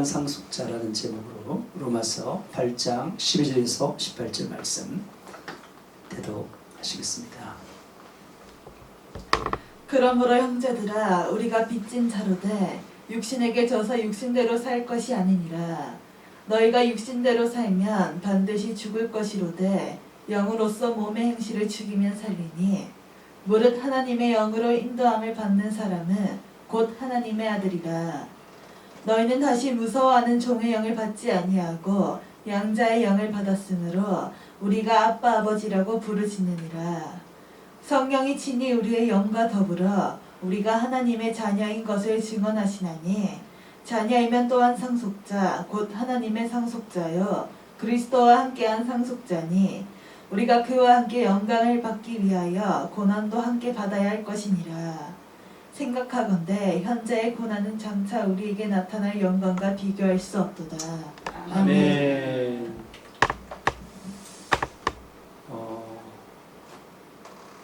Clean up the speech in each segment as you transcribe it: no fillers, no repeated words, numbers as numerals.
상속자라는 제목으로 로마서 8장 12절에서 18절 말씀 대독하시겠습니다. 그러므로 형제들아 우리가 빚진 자로되 육신에게 져서 육신대로 살 것이 아니니라. 너희가 육신대로 살면 반드시 죽을 것이로되 영으로서 몸의 행실을 죽이면 살리니 무릇 하나님의 영으로 인도함을 받는 사람은 곧 하나님의 아들이라. 너희는 다시 무서워하는 종의 영을 받지 아니하고 양자의 영을 받았으므로 우리가 아빠 아버지라고 부르짖느니라. 성령이 친히 우리의 영과 더불어 우리가 하나님의 자녀인 것을 증언하시나니 자녀이면 또한 상속자 곧 하나님의 상속자요 그리스도와 함께한 상속자니 우리가 그와 함께 영광을 받기 위하여 고난도 함께 받아야 할 것이니라. 생각하건대 현재의 고난은 장차 우리에게 나타날 영광과 비교할 수 없도다. 아멘.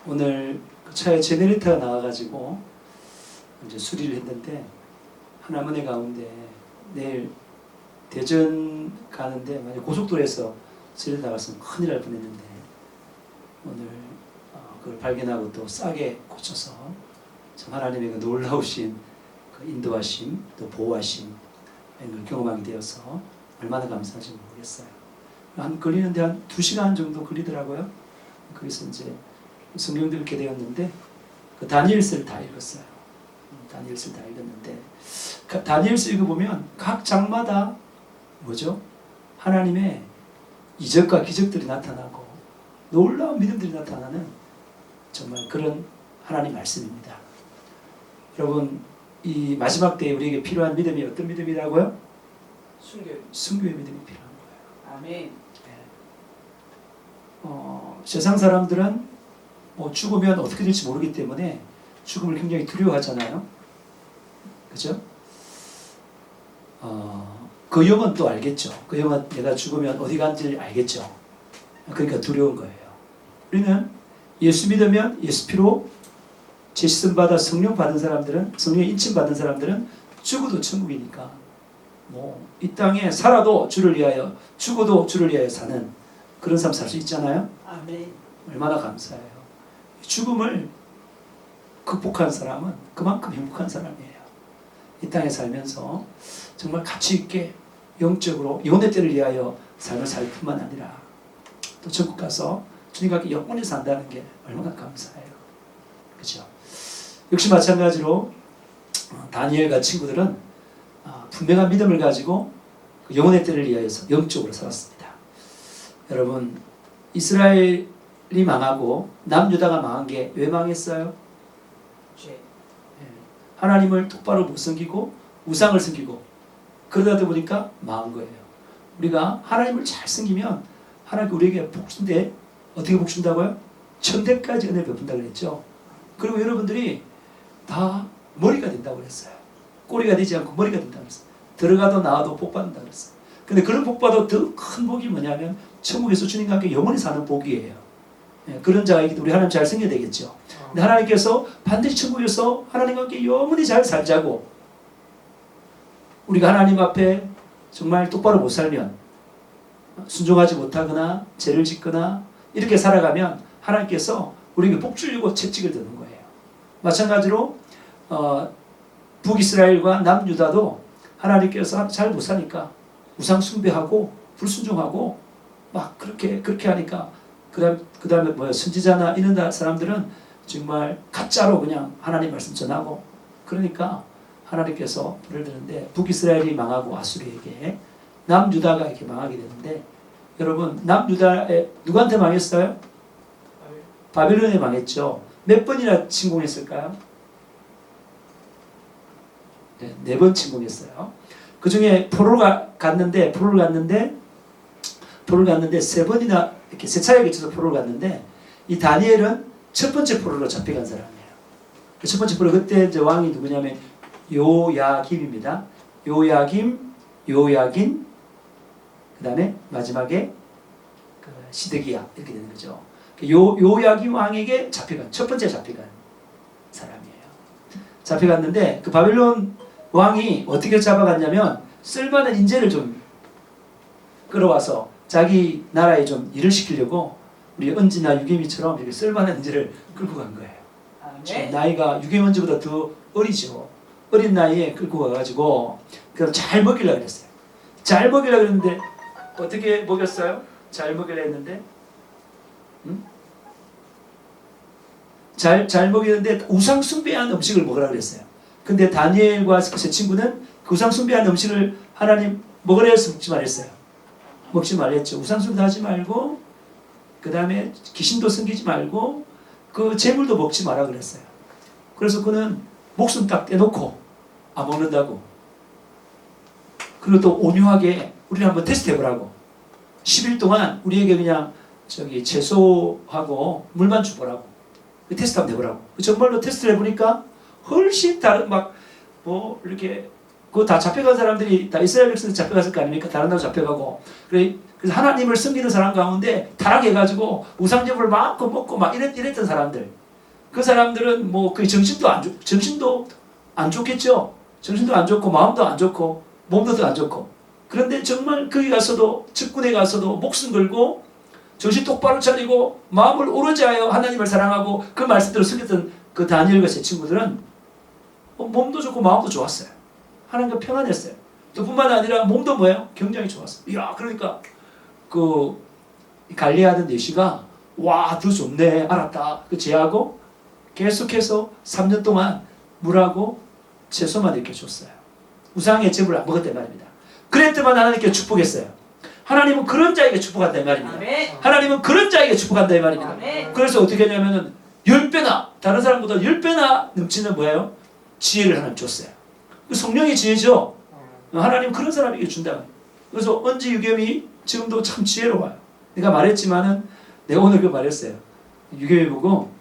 오늘 차에 제네레이터가 나와가지고 이제 수리를 했는데 하나님 은혜 가운데 내일 대전 가는데 만약 고속도로에서 수리 나갔으면 큰일 날 뻔했는데 오늘 그걸 발견하고 또 싸게 고쳐서 참 하나님의 그 놀라우신 그 인도하심 또 보호하심 이런 걸 경험하게 되어서 얼마나 감사한지 모르겠어요. 걸리는데 한 2시간 정도 걸리더라고요. 거기서 이제 성경도 읽게 되었는데 그 다니엘서를 다 읽었어요. 다니엘서를 다 읽었는데 다니엘서 읽어보면 각 장마다 뭐죠? 하나님의 이적과 기적들이 나타나고 놀라운 믿음들이 나타나는 정말 그런 하나님 말씀입니다. 여러분 이 마지막 때에 우리에게 필요한 믿음이 어떤 믿음이라고요? 순교의 믿음이 필요한 거예요. 아멘. 세상 사람들은 뭐 죽으면 어떻게 될지 모르기 때문에 죽음을 굉장히 두려워하잖아요. 그죠? 그 영은 또 알겠죠. 그 영은 내가 죽으면 어디 간지 알겠죠. 그러니까 두려운 거예요. 우리는 예수 믿으면 예수 피로 제시씀 받아 성령 받은 사람들은 성령의 인침 받은 사람들은 죽어도 천국이니까 뭐 이 땅에 살아도 주를 위하여 죽어도 주를 위하여 사는 그런 삶 살 수 있잖아요. 아멘. 얼마나 감사해요. 죽음을 극복한 사람은 그만큼 행복한 사람이에요. 이 땅에 살면서 정말 가치 있게 영적으로 영혼의 때를 위하여 삶을 살 뿐만 아니라 또 천국 가서 주님과 함께 영원히 산다는 게 얼마나 감사해요. 그렇죠? 역시 마찬가지로 다니엘과 친구들은 분명한 믿음을 가지고 영혼의 때를 위하여서 영적으로 살았습니다. 여러분 이스라엘이 망하고 남유다가 망한 게 왜 망했어요? 죄. 하나님을 똑바로 못 섬기고 우상을 섬기고 그러다 보니까 망한 거예요. 우리가 하나님을 잘 섬기면 하나님께 우리에게 복준데 어떻게 복준다고요? 천대까지 은혜를 베푼다고 그랬죠. 그리고 여러분들이 다 머리가 된다고 그랬어요. 꼬리가 되지 않고 머리가 된다고 그랬어요. 들어가도 나와도 복 받는다고 그랬어요. 근데 그런 복받아도 더 큰 복이 뭐냐면 천국에서 주님과 함께 영원히 사는 복이에요. 그런 자에게 우리 하나님 잘 섬겨야 되겠죠. 근데 하나님께서 반드시 천국에서 하나님과 함께 영원히 잘 살자고 우리가 하나님 앞에 정말 똑바로 못 살면 순종하지 못하거나 죄를 짓거나 이렇게 살아가면 하나님께서 우리에게 복 주려고 채찍을 드는 거예요. 마찬가지로 북이스라엘과 남유다도 하나님께서 잘 못 사니까 우상 숭배하고 불순종하고 막 그렇게 하니까 그 다음에 뭐야 선지자나 이런 사람들은 정말 가짜로 그냥 하나님 말씀 전하고 그러니까 하나님께서 불을 드는데 북이스라엘이 망하고 아수르에게 남유다가 이렇게 망하게 되는데 여러분 남유다에 누구한테 망했어요? 바벨론에 망했죠. 몇 번이나 침공했을까요? 네, 4번 침공했어요. 그 중에 포로를 갔는데 3번이나 이렇게 3차례에 걸쳐서 포로를 갔는데 이 다니엘은 첫 번째 포로로 잡혀간 사람이에요. 첫 번째 포로 그때 이제 왕이 누구냐면 요야김입니다. 요야김, 요야긴, 그 다음에 마지막에 그 시드기야 이렇게 되는 거죠. 요야김 왕에게 첫 번째 잡혀간 사람이에요. 잡혀갔는데 그 바벨론 왕이 어떻게 잡아갔냐면 쓸만한 인재를 좀 끌어와서 자기 나라에 좀 일을 시키려고 우리 은지나 유개미처럼 이렇게 쓸만한 인재를 끌고 간 거예요. 지금 나이가 유개미 언지보다 더 어리죠. 어린 나이에 끌고 가가지고 그럼 잘 먹이려고 그랬어요. 잘 먹이려고 그랬는데 어떻게 먹였어요? 잘 먹이려고 했는데 잘 먹이는데 우상 숭배한 음식을 먹으라고 그랬어요. 근데 다니엘과 제 친구는 그 우상 숭배한 음식을 하나님 먹으라 해서 먹지 말랬어요. 먹지 말랬죠. 우상 숭배 하지 말고 그 다음에 귀신도 섬기지 말고 그 재물도 먹지 마라 그랬어요. 그래서 그는 목숨 딱 떼놓고 안 먹는다고. 그리고 또 온유하게 우리를 한번 테스트 해보라고. 10일 동안 우리에게 그냥 채소하고 물만 주보라고. 테스트 한번 해보라고. 정말로 테스트를 해보니까 훨씬 다른 이렇게 그거 다 잡혀간 사람들이 다 이스라엘 백성들 잡혀갔을 거 아닙니까? 다른 나라 잡혀가고. 그래서 하나님을 섬기는 사람 가운데 타락해가지고 우상제물을 마음껏 먹고 막 이랬던 사람들. 그 사람들은 그 정신도 안 좋겠죠. 정신도 안 좋고 마음도 안 좋고 몸도 안 좋고. 그런데 정말 거기 가서도 직군에 가서도 목숨 걸고 정신 똑바로 차리고 마음을 오로지 하여 하나님을 사랑하고 그 말씀대로 섬겼던 그 다니엘과 제 친구들은 몸도 좋고 마음도 좋았어요. 하나님과 평안했어요. 또 뿐만 아니라 몸도 굉장히 좋았어요. 이야, 그러니까 그 관리하던 내시가 와, 더 좋네, 알았다. 그 제하고 계속해서 3년 동안 물하고 채소만 이렇게 줬어요. 우상의 제물을 안 먹었단 말입니다. 그랬더만 하나님께 축복했어요. 하나님은 그런 자에게 축복한다 이 말입니다. 아멘. 하나님은 그런 자에게 축복한다 이 말입니다. 아멘. 그래서 어떻게 하냐면은 10배나 다른 사람보다 10배나 넘치는 지혜를 하나님 줬어요. 그 성령의 지혜죠. 하나님 그런 사람에게 준다. 그래서 언지 유겸이 지금도 참 지혜로워요. 내가 말했지만은 내가 오늘 말했어요. 유겸이 보고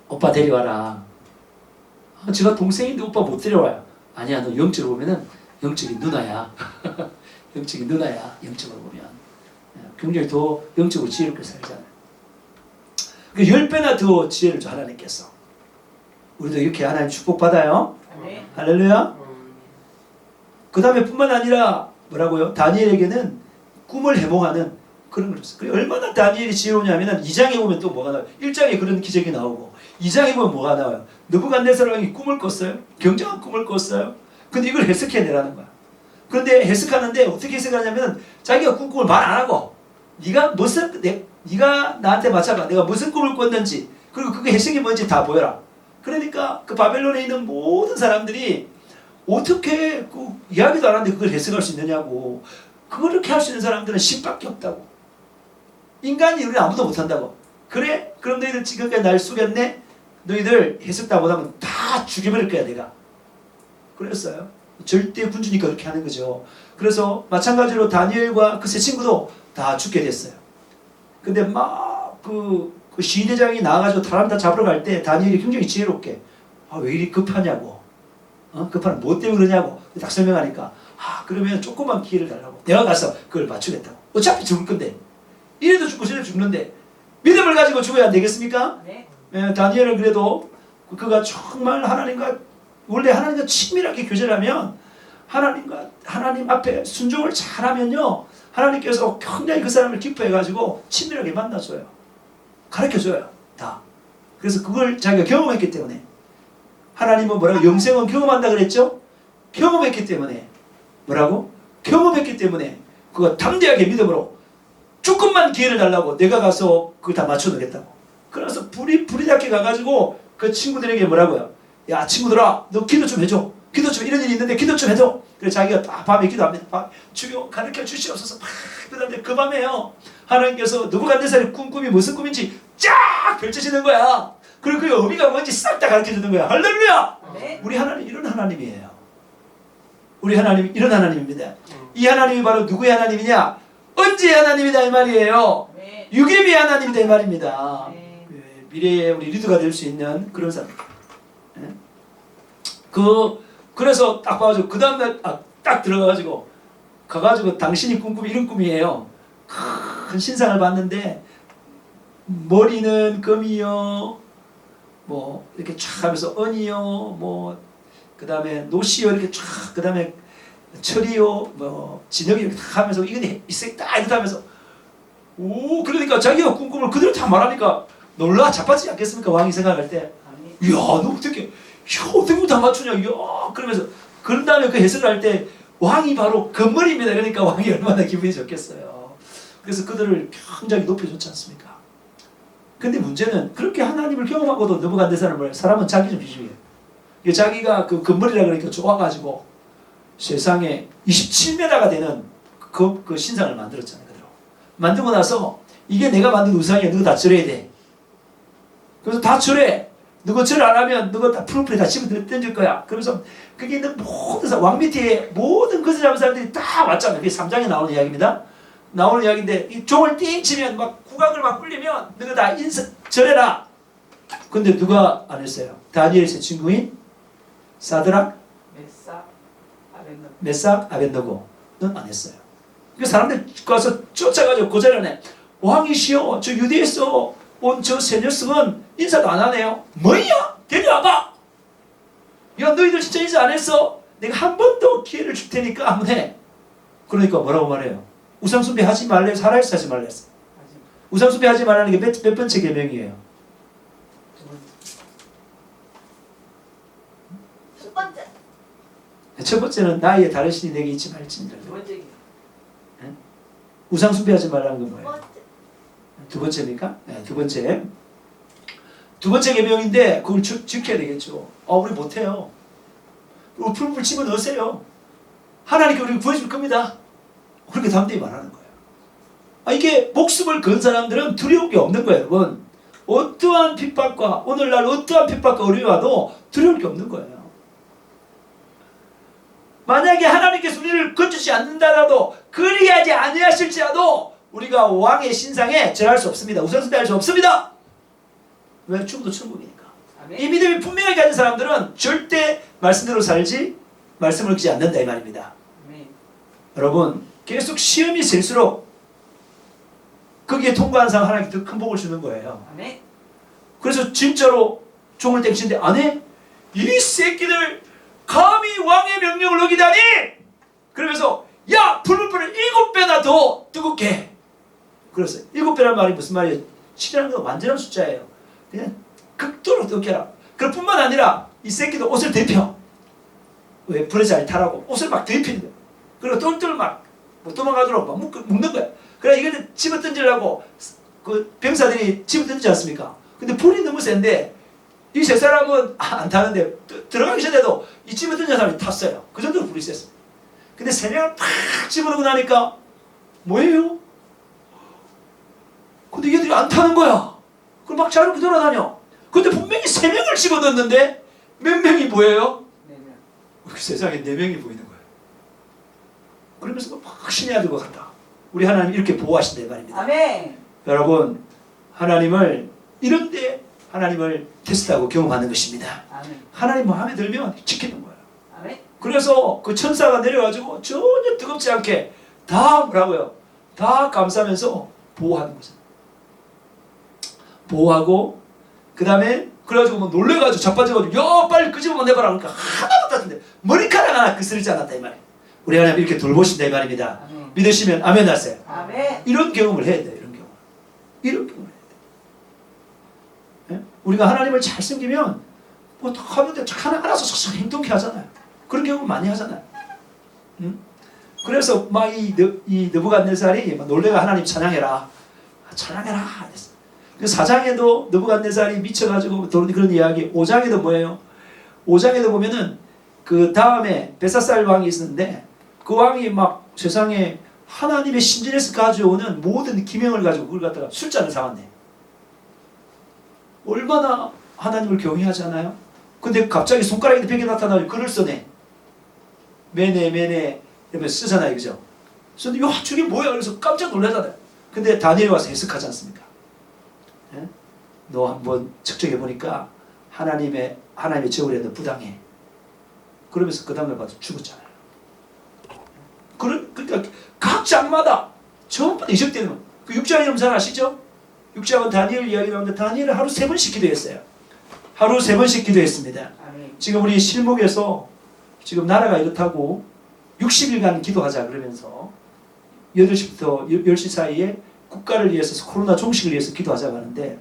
오빠 데려와라. 제가 동생인데 오빠 못 데려와요. 아니야, 너 영적으로 보면은 영적인 누나야. 영적인 누나야. 영적으로 보면 굉장히 더 영적으로 지혜롭게 살잖아요. 그 10배나 더 지혜를 줘 하나님께서. 우리도 이렇게 하나님 축복받아요. 네. 할렐루야. 그 다음에 뿐만 아니라 뭐라고요? 다니엘에게는 꿈을 해몽하는 그런 걸 줬어요. 얼마나 다니엘이 지혜로우냐면 2장에 보면 또 뭐가 나와요? 1장에 그런 기적이 나오고 2장에 보면 뭐가 나와요? 느부갓네살 왕이 꿈을 꿨어요. 굉장한 꿈을 꿨어요. 근데 이걸 해석해내라는 거야. 그런데 해석하는데 어떻게 해석하냐면 자기가 꾼 꿈을 말 안 하고 네가 나한테 맞춰봐. 내가 무슨 꿈을 꿨는지 그리고 그게 해석이 뭔지 다 보여라. 그러니까 그 바벨론에 있는 모든 사람들이 어떻게 그 이야기도 안 하는데 그걸 해석할 수 있느냐고. 그렇게 할 수 있는 사람들은 신밖에 없다고. 인간이 우리 아무도 못한다고. 그래? 그럼 너희들 지금까지 날 속였네? 너희들 해석 다 못하면 다 죽여버릴 거야 내가. 그랬어요. 절대 군주니까 그렇게 하는 거죠. 그래서 마찬가지로 다니엘과 그 세 친구도 다 죽게 됐어요. 근데 막 그 시대장이 나와가지고 사람 다 잡으러 갈 때 다니엘이 굉장히 지혜롭게 왜 이리 급하냐고. 급한 뭐 때문에 그러냐고 딱 설명하니까 그러면 조그만 기회를 달라고. 내가 가서 그걸 맞추겠다고. 어차피 죽을 건데 이래도 죽고 저래도 죽는데 믿음을 가지고 죽어야 안 되겠습니까? 네. 다니엘은 그래도 그가 정말 원래 하나님과 친밀하게 교제를 하면 하나님 앞에 순종을 잘하면요 하나님께서 굉장히 그 사람을 기뻐해가지고 친밀하게 만나줘요. 가르쳐줘요. 다. 그래서 그걸 자기가 경험했기 때문에 하나님은 뭐라고? 영생은 경험한다 그랬죠? 경험했기 때문에 뭐라고? 경험했기 때문에 그거 담대하게 믿음으로 조금만 기회를 달라고 내가 가서 그걸 다 맞춰놓겠다고. 그래서 불이 닿게 가가지고 그 친구들에게 뭐라고요? 야 친구들아 너 기도 좀 해줘. 기도 좀 이런 일이 있는데 기도 좀 해줘. 그래서 자기가 밤에 기도합니다. 주여 가르쳐 주시옵소서. 그 다음에 그 밤에요 하나님께서 느부갓네살의 꿈이 무슨 꿈인지 쫙 펼쳐지는 거야. 그리고 그 의미가 뭔지 싹 다 가르쳐 주는 거야. 할렐루야. 네. 우리 하나님 이런 하나님이에요. 우리 하나님 이런 하나님입니다. 이 하나님이 바로 누구의 하나님이냐? 언제의 하나님이다 이 말이에요. 네. 유괴미 하나님이다 이 말입니다. 네. 미래에 우리 리더가 될 수 있는 그런 사람. 네? 그래서 딱 봐가지고 그 다음날 딱 들어가가지고 가가지고 당신이 꾼 꿈이 이런 꿈이에요. 큰 신상을 봤는데 머리는 금이요. 뭐 이렇게 쫙 하면서 은이요. 뭐 그 다음에 노시요 이렇게 쫙 그 다음에 철이요 뭐 진흙이 이렇게 딱 하면서 이건 이색 딱 이렇게 하면서 오 그러니까 자기가 꾼 꿈을 그대로 다 말하니까 놀라 자빠지지 않겠습니까? 왕이 생각할 때 이야 너 어떻게 다 맞추냐 이야 그러면서 그런 다음에 그 해석을 할 때 왕이 바로 금머리입니다. 그러니까 왕이 얼마나 기분이 좋겠어요. 그래서 그들을 굉장히 높여줬지 않습니까? 근데 문제는 그렇게 하나님을 경험하고도 느부갓네살은 뭐예요? 사람은 자기 좀 비중이에요. 자기가 그 금머리라 그러니까 좋아가지고 세상에 27m가 되는 그 신상을 만들었잖아요. 그대로. 만들고 나서 이게 내가 만든 우상이야. 너가 다 절해야 돼. 그래서 다 절해. 너가 절 안 하면 너가 다 풀풀이 다 집어 던질 거야. 그러면서 그게 있는 모든 왕 밑에 모든 것을 잡은 사람들이 다 왔잖아요. 그게 3장에 나오는 이야기입니다. 나오는 이야기인데 이 종을 띵 치면 막 국악을 막 굴리면 너가 다 절해라. 근데 누가 안 했어요? 다니엘의 세 친구인 사드락, 메삭, 아벤느고는 안 했어요. 그 사람들 가서 쫓아가지고 그 자리에 왕이시여 저 유대에서 온 저 세 녀석은 인사도 안 하네요. 뭐야? 데려와봐. 야 너희들 진짜 인사 안 했어? 내가 한 번 더 기회를 줄 테니까 한번 해. 그러니까 뭐라고 말해요? 우상숭배 하지 말래? 살아있어 하지 말래? 우상숭배 하지 말라는 게 몇 번째 계명이에요? 첫 번째. 첫 번째는 나의 다른 신이 내게 있지 말지니라. 두 번째. 우상숭배하지 말라는 건 뭐예요? 두 번째. 두 번째입니까? 네, 두 번째. 두 번째 계명인데 그걸 지켜야 되겠죠. 우리 못해요. 우리 풀풀 집어 넣으세요. 하나님께 우리 구해줄 겁니다. 그렇게 담대히 말하는 거예요. 이게 목숨을 건 사람들은 두려울 게 없는 거예요, 여러분. 어떠한 핍박과 오늘날 어떠한 핍박과 어려움이 와도 두려울 게 없는 거예요. 만약에 하나님께서 우리를 건주지 않는다라도 그리하지 아니하실지라도 우리가 왕의 신상에 절할 수 없습니다. 우상숭배할 수 없습니다. 왜? 죽어도 천국이니까. 아멘. 이 믿음이 분명하게 가진 사람들은 절대 말씀대로 살지 말씀을 어기지 않는다 이 말입니다. 아멘. 여러분 계속 시험이 sel수록 거기에 통과한 사람 하나님께 더 큰 복을 주는 거예요. 아멘. 그래서 진짜로 종을 땡치는데 안 해? 이 새끼들 감히 왕의 명령을 어기다니! 그러면서 야! 불을 7배나 더 뜨겁게 해. 그래서 7배란 말이 무슨 말이에요? 7이라는 건 완전한 숫자예요. 그냥 극도로 뜨겁게 해라. 그뿐만 아니라 이 새끼도 옷을 데펴. 왜? 불에 잘 타라고 옷을 막 데피는 거야. 그리고 똘똘 막 도망가도록 막 묶는 거야. 그래 이걸 집어 던지려고 그 병사들이 집어 던지지 않습니까? 근데 불이 너무 센데 이 세 사람은 안 타는데 들어가기 전에도 이 집어 던진 사람이 탔어요. 그 정도로 불이 셌어요. 근데 세 명을 팍 집어넣고 나니까 뭐예요? 근데 얘들이 안 타는 거야. 그럼 막 자유롭게 돌아다녀. 근데 분명히 3명을 집어넣었는데 몇 명이 보여요? 4명. 그 세상에 4명이 보이는 거예요. 그러면서 막 신의 아들과 같다. 우리 하나님 이렇게 보호하신다 이 말입니다. 아멘. 여러분 하나님을 이런데 하나님을 테스트하고 경험하는 것입니다. 아멘. 하나님 마음에 들면 지키는 거예요. 아멘. 그래서 그 천사가 내려가지고 전혀 뜨겁지 않게 다 뭐라고요? 다 감싸면서 보호하는 거죠. 보호하고 그 다음에 그래가지고 뭐 놀래가지고 자빠져가지고 야 빨리 끄집어 내봐라 그러니까 하나도 같은데 머리카락 하나 그스르지 않았다 이 말이에요. 우리 하나님 이렇게 돌보신다 이 말입니다. 아멘. 믿으시면 아멘 하세요. 아멘. 이런 경험을 해야 돼요. 이런 경험을 해야 돼요. 예? 우리가 하나님을 잘 섬기면 뭐 하는데 하나 알아서 싹 행동케 하잖아요. 그런 경험 많이 하잖아요. 응? 그래서 막 이 느부갓네살이 놀래가 하나님 찬양해라. 찬양해라. 그랬어. 그 4장에도 느부갓네살이 미쳐가지고 도는 그런 이야기. 5장에도 뭐예요? 5장에도 보면은 그 다음에 벳사살 왕이 있었는데 그 왕이 막 세상에 하나님의 신전에서 가져오는 모든 기명을 가지고 그걸 갖다가 술잔을 사왔네. 얼마나 하나님을 경외하지 않아요? 근데 갑자기 손가락에 벽에 나타나서 글을 써내. 매네 이러면서 쓰잖아요. 그죠? 그래서 야 저게 뭐야? 그래서 깜짝 놀라잖아요. 근데 다니엘이 와서 해석하지 않습니까? 예? 너 한번 측정해 보니까 하나님의 저울에 너 부당해. 그러면서 그 다음에 봐도 죽었잖아요. 그러니까 각 장마다 전부 다 이적되는 거예요. 그 6장 이름 잘 아시죠? 6장은 다니엘 이야기 나오는데 다니엘은 하루 3번씩 기도했어요. 하루 3번씩 기도했습니다. 지금 우리 실목에서 지금 나라가 이렇다고 60일간 기도하자 그러면서 8시부터 10시 사이에 국가를 위해서 코로나 종식을 위해서 기도하자고 하는데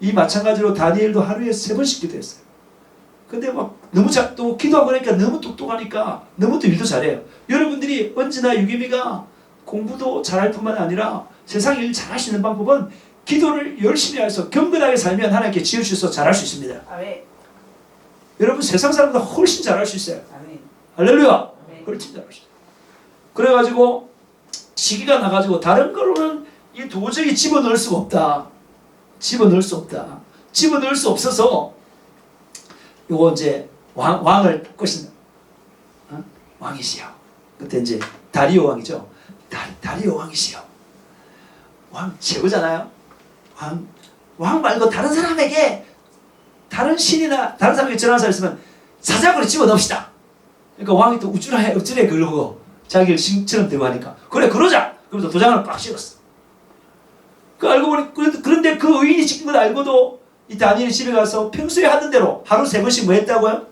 이 마찬가지로 다니엘도 하루에 3번씩 기도했어요. 근데 막 너무 또 기도하고 나니까 너무 똑똑하니까 너무 또 일도 잘해요. 여러분들이 언제나 유기미가 공부도 잘할 뿐만 아니라 세상 일 잘할 수 있는 방법은 기도를 열심히 해서 경건하게 살면 하나님께 지어주셔서 잘할 수 있습니다. 아멘. 여러분 세상 사람보다 훨씬 잘할 수 있어요. 아멘. 할렐루야. 아멘. 훨씬 잘할 수 있어요. 그래가지고 시기가 나가지고 다른 거로는 이 도저히 집어넣을 수가 없다. 집어넣을 수 없다. 집어넣을 수 없어서 요거 이제 왕을 꼬신다. 어? 왕이시여. 그때 이제 다리오 왕이죠. 다리오 왕이시여. 왕 최고잖아요. 왕 말고 다른 사람에게 다른 신이나 다른 사람에게 전하는 사람 있으면 사자굴에 집어넣읍시다. 그러니까 왕이 또 우쭐해 그러고 자기를 신처럼 대우하니까 그래 그러자. 그러면서 도장을 꽉 씌웠어. 그 알고 보니 그런데 그 의인이 시킨 걸 알고도 이 다니엘이 집에 가서 평소에 하던 대로 하루 3번씩 뭐 했다고요?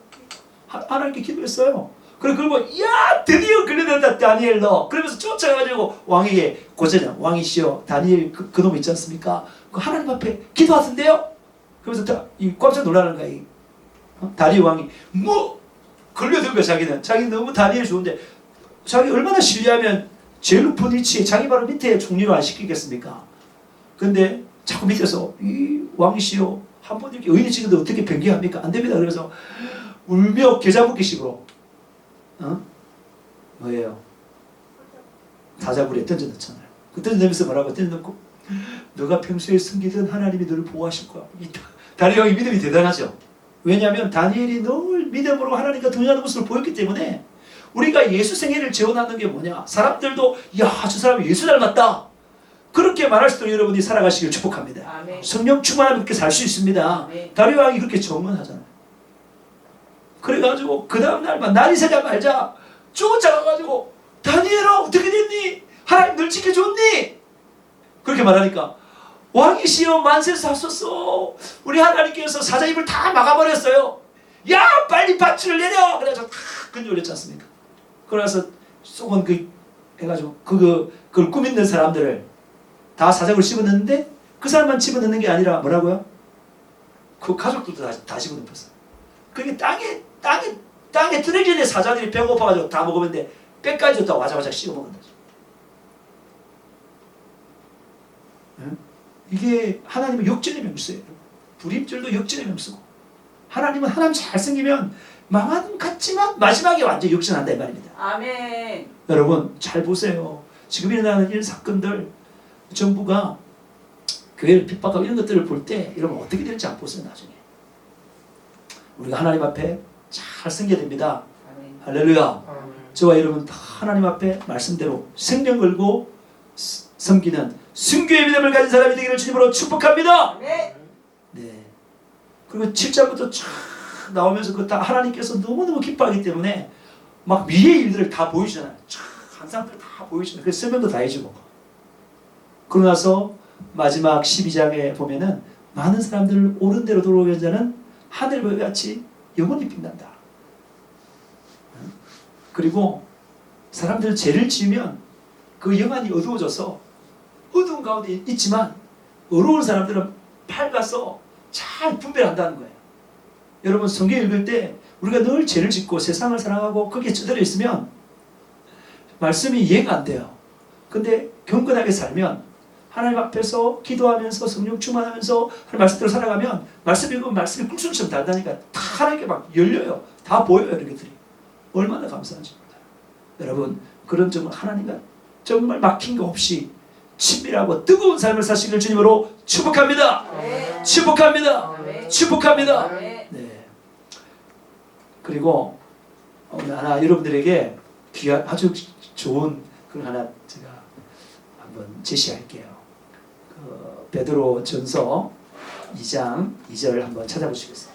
하나님께 기도했어요. 그리고 야 드디어 걸려들었다 다니엘 너. 그러면서 쫓아가가지고 왕에게 고전이야. 왕이시여 다니엘 그 놈 있지 않습니까? 그 하나님 앞에 기도하던데요? 그러면서 깜짝 놀라는 거야. 다리오 왕이 뭐 걸려든 거야. 자기는 너무 다니엘이 좋은데 자기 얼마나 신뢰하면 제일 높은 위치에 자기 바로 밑에 총리로 안 시키겠습니까? 근데 자꾸 밑에서 이 왕이시여 한 번 이렇게 의인이 찍는데 어떻게 변경합니까? 안 됩니다. 그래서 울며 계좌붓기식으로 뭐예요? 사자굴에 던져넣잖아요. 그 던져넣으면서 뭐라고 던져넣고 너가 평소에 숨기던 하나님이 너를 보호하실 거야. 다니엘 왕의 믿음이 대단하죠. 왜냐하면 다니엘이 늘 믿음으로 하나님과 동행하는 모습을 보였기 때문에 우리가 예수 생애를 재현하는 게 뭐냐? 사람들도 야, 저 사람이 예수 닮았다. 그렇게 말할 수 있도록 여러분이 살아가시길 축복합니다. 아멘. 성령 충만하면 그렇게 살 수 있습니다. 아멘. 다리오 왕이 그렇게 정언하잖아요. 그래가지고 그 다음날만 날이 새자마자 쫓아가가지고 다니엘아 어떻게 됐니? 하나님 널 지켜줬니? 그렇게 말하니까 왕이시여 만세사소서 우리 하나님께서 사자 입을 다 막아버렸어요. 야 빨리 밧줄을 내려. 그래서 탁 건져올렸지 않습니까? 그래서 쏘건 해가지고 그걸 꾸미는 사람들을 다 사자굴 집어넣는데 그 사람만 집어넣는 게 아니라 뭐라고요? 그 가족들도 다 집어넣었어요. 그게 땅에 뜨레기에 사자들이 배고파가지고 다 먹었는데 뼈까지 다 와자와자 씹어 먹는다. 응? 이게 하나님은 역전의 명수예요. 불임절도 역전의 명수고 하나님은 하나님 잘 생기면 망하는 같지만 마지막에 완전히 역전한다 이 말입니다. 아멘. 여러분 잘 보세요. 지금 일어나는 이런 사건들 정부가 교회를 핍박하고 이런 것들을 볼 때 여러분 어떻게 될지 안 보세요. 나중에 우리가 하나님 앞에 잘 섬겨야 됩니다. 아멘. 할렐루야. 저와 여러분 다 하나님 앞에 말씀대로 생명 걸고 섬기는 순교의 믿음을 가진 사람이 되기를 주님으로 축복합니다. 아멘. 네. 그리고 7장부터 쫙 나오면서 그 다 하나님께서 너무너무 기뻐하기 때문에 막 미래의 일들을 다 보여주잖아요. 쫙 환상들 다 보여주잖아요. 그래서 설명도 다 해주고. 그러고 나서 마지막 12장에 보면은 많은 사람들을 옳은 대로 돌아오는 자는 하늘과 같이 영원히 빛난다. 그리고 사람들 죄를 지으면 그 영안이 어두워져서 어두운 가운데 있지만 어려운 사람들은 밝아서 잘 분별한다는 거예요. 여러분 성경 읽을 때 우리가 늘 죄를 짓고 세상을 사랑하고 거기에 쩌들어 있으면 말씀이 이해가 안 돼요. 근데 경건하게 살면 하나님 앞에서 기도하면서 성령 충만하면서 하나님 말씀대로 살아가면 말씀 읽으면 말씀이 꿀순처럼 달다니까 다 하나님께 막 열려요. 다 보여요. 이런 것들이. 얼마나 감사한지 몰라요. 여러분 그런 점은 하나님과 정말 막힌 거 없이 친밀하고 뜨거운 삶을 사시길 주님으로 축복합니다. 아멘. 축복합니다. 아멘. 축복합니다. 아멘. 네. 그리고 오늘 하나 여러분들에게 귀한 아주 좋은 그걸 하나 제가 한번 제시할게요. 그 베드로 전서 2장 2절 한번 찾아보시겠어요?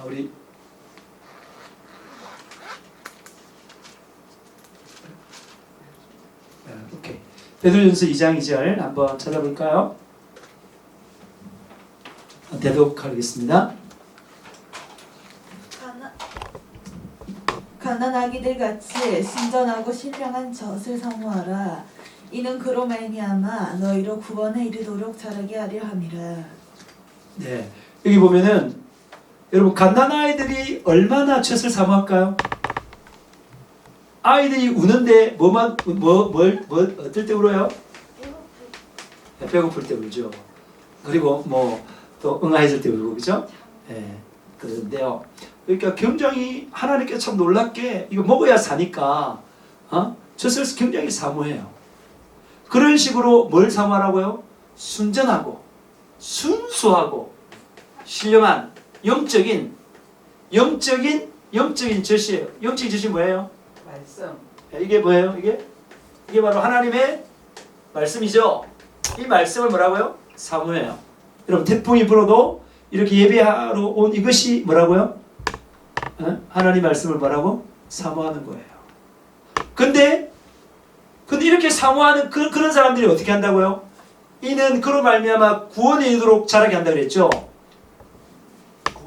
우리 오케이. 베드로전서 2장 2절 한번 찾아볼까요? 대독하겠습니다. 갓난아기들 같이 순전하고 신령한 젖을 사모하라. 이는 그로 말미암아 너희로 구원에 이르도록 자라게 하려 함이라. 네, 여기 보면은 여러분 갓난아이들이 얼마나 젖을 사모할까요? 아이들이 우는데 어떨 때 울어요? 배고플 때 울죠. 그리고 뭐 또 응아해질 때 울고 그죠? 예, 그런데요. 그러니까 굉장히 하나님께 참 놀랍게 이거 먹어야 사니까 젖을 굉장히 사모해요. 그런 식으로 뭘 사모하라고요? 순전하고 순수하고 신령한 영적인 젖이에요. 영적인 젖이 뭐예요? 말씀. 이게 뭐예요? 이게 바로 하나님의 말씀이죠. 이 말씀을 뭐라고요? 사모해요. 여러분 태풍이 불어도 이렇게 예배하러 온 이것이 뭐라고요? 하나님 말씀을 뭐라고? 사모하는 거예요. 근데 이렇게 사모하는 그런 사람들이 어떻게 한다고요? 이는 그로 말미암아 구원에 이르도록 자라게 한다 그랬죠.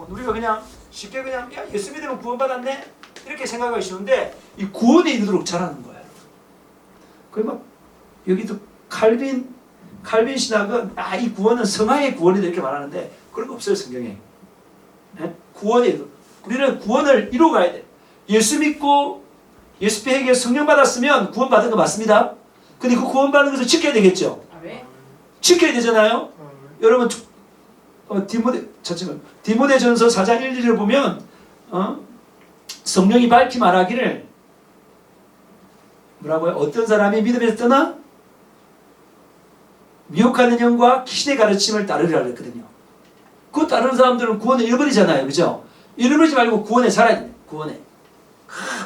우리가 그냥 쉽게 그냥 야 예수 믿으면 구원받았네 이렇게 생각하기 쉬운데 이 구원에 이르도록 자라는 거예요. 그 막 여기도 칼빈 신학은 이 구원은 성화의 구원이다 이렇게 말하는데 그런 거 없어요 성경에. 구원에 우리는 구원을 이루어가야 돼. 예수 믿고 예수님에게 성령 받았으면 구원 받은 거 맞습니다. 근데 그 구원 받는 것을 지켜야 되겠죠. 아멘. 지켜야 되잖아요. 여러분 디모데전서 4장 1절을 보면 성령이 밝히 말하기를 뭐라고요? 어떤 사람이 믿음에서 떠나 미혹하는 영과 귀신의 가르침을 따르리라 그랬거든요. 그거 따르는 사람들은 구원을 잃어버리잖아요. 그죠? 잃어버리지 말고 구원에 살아야 돼요.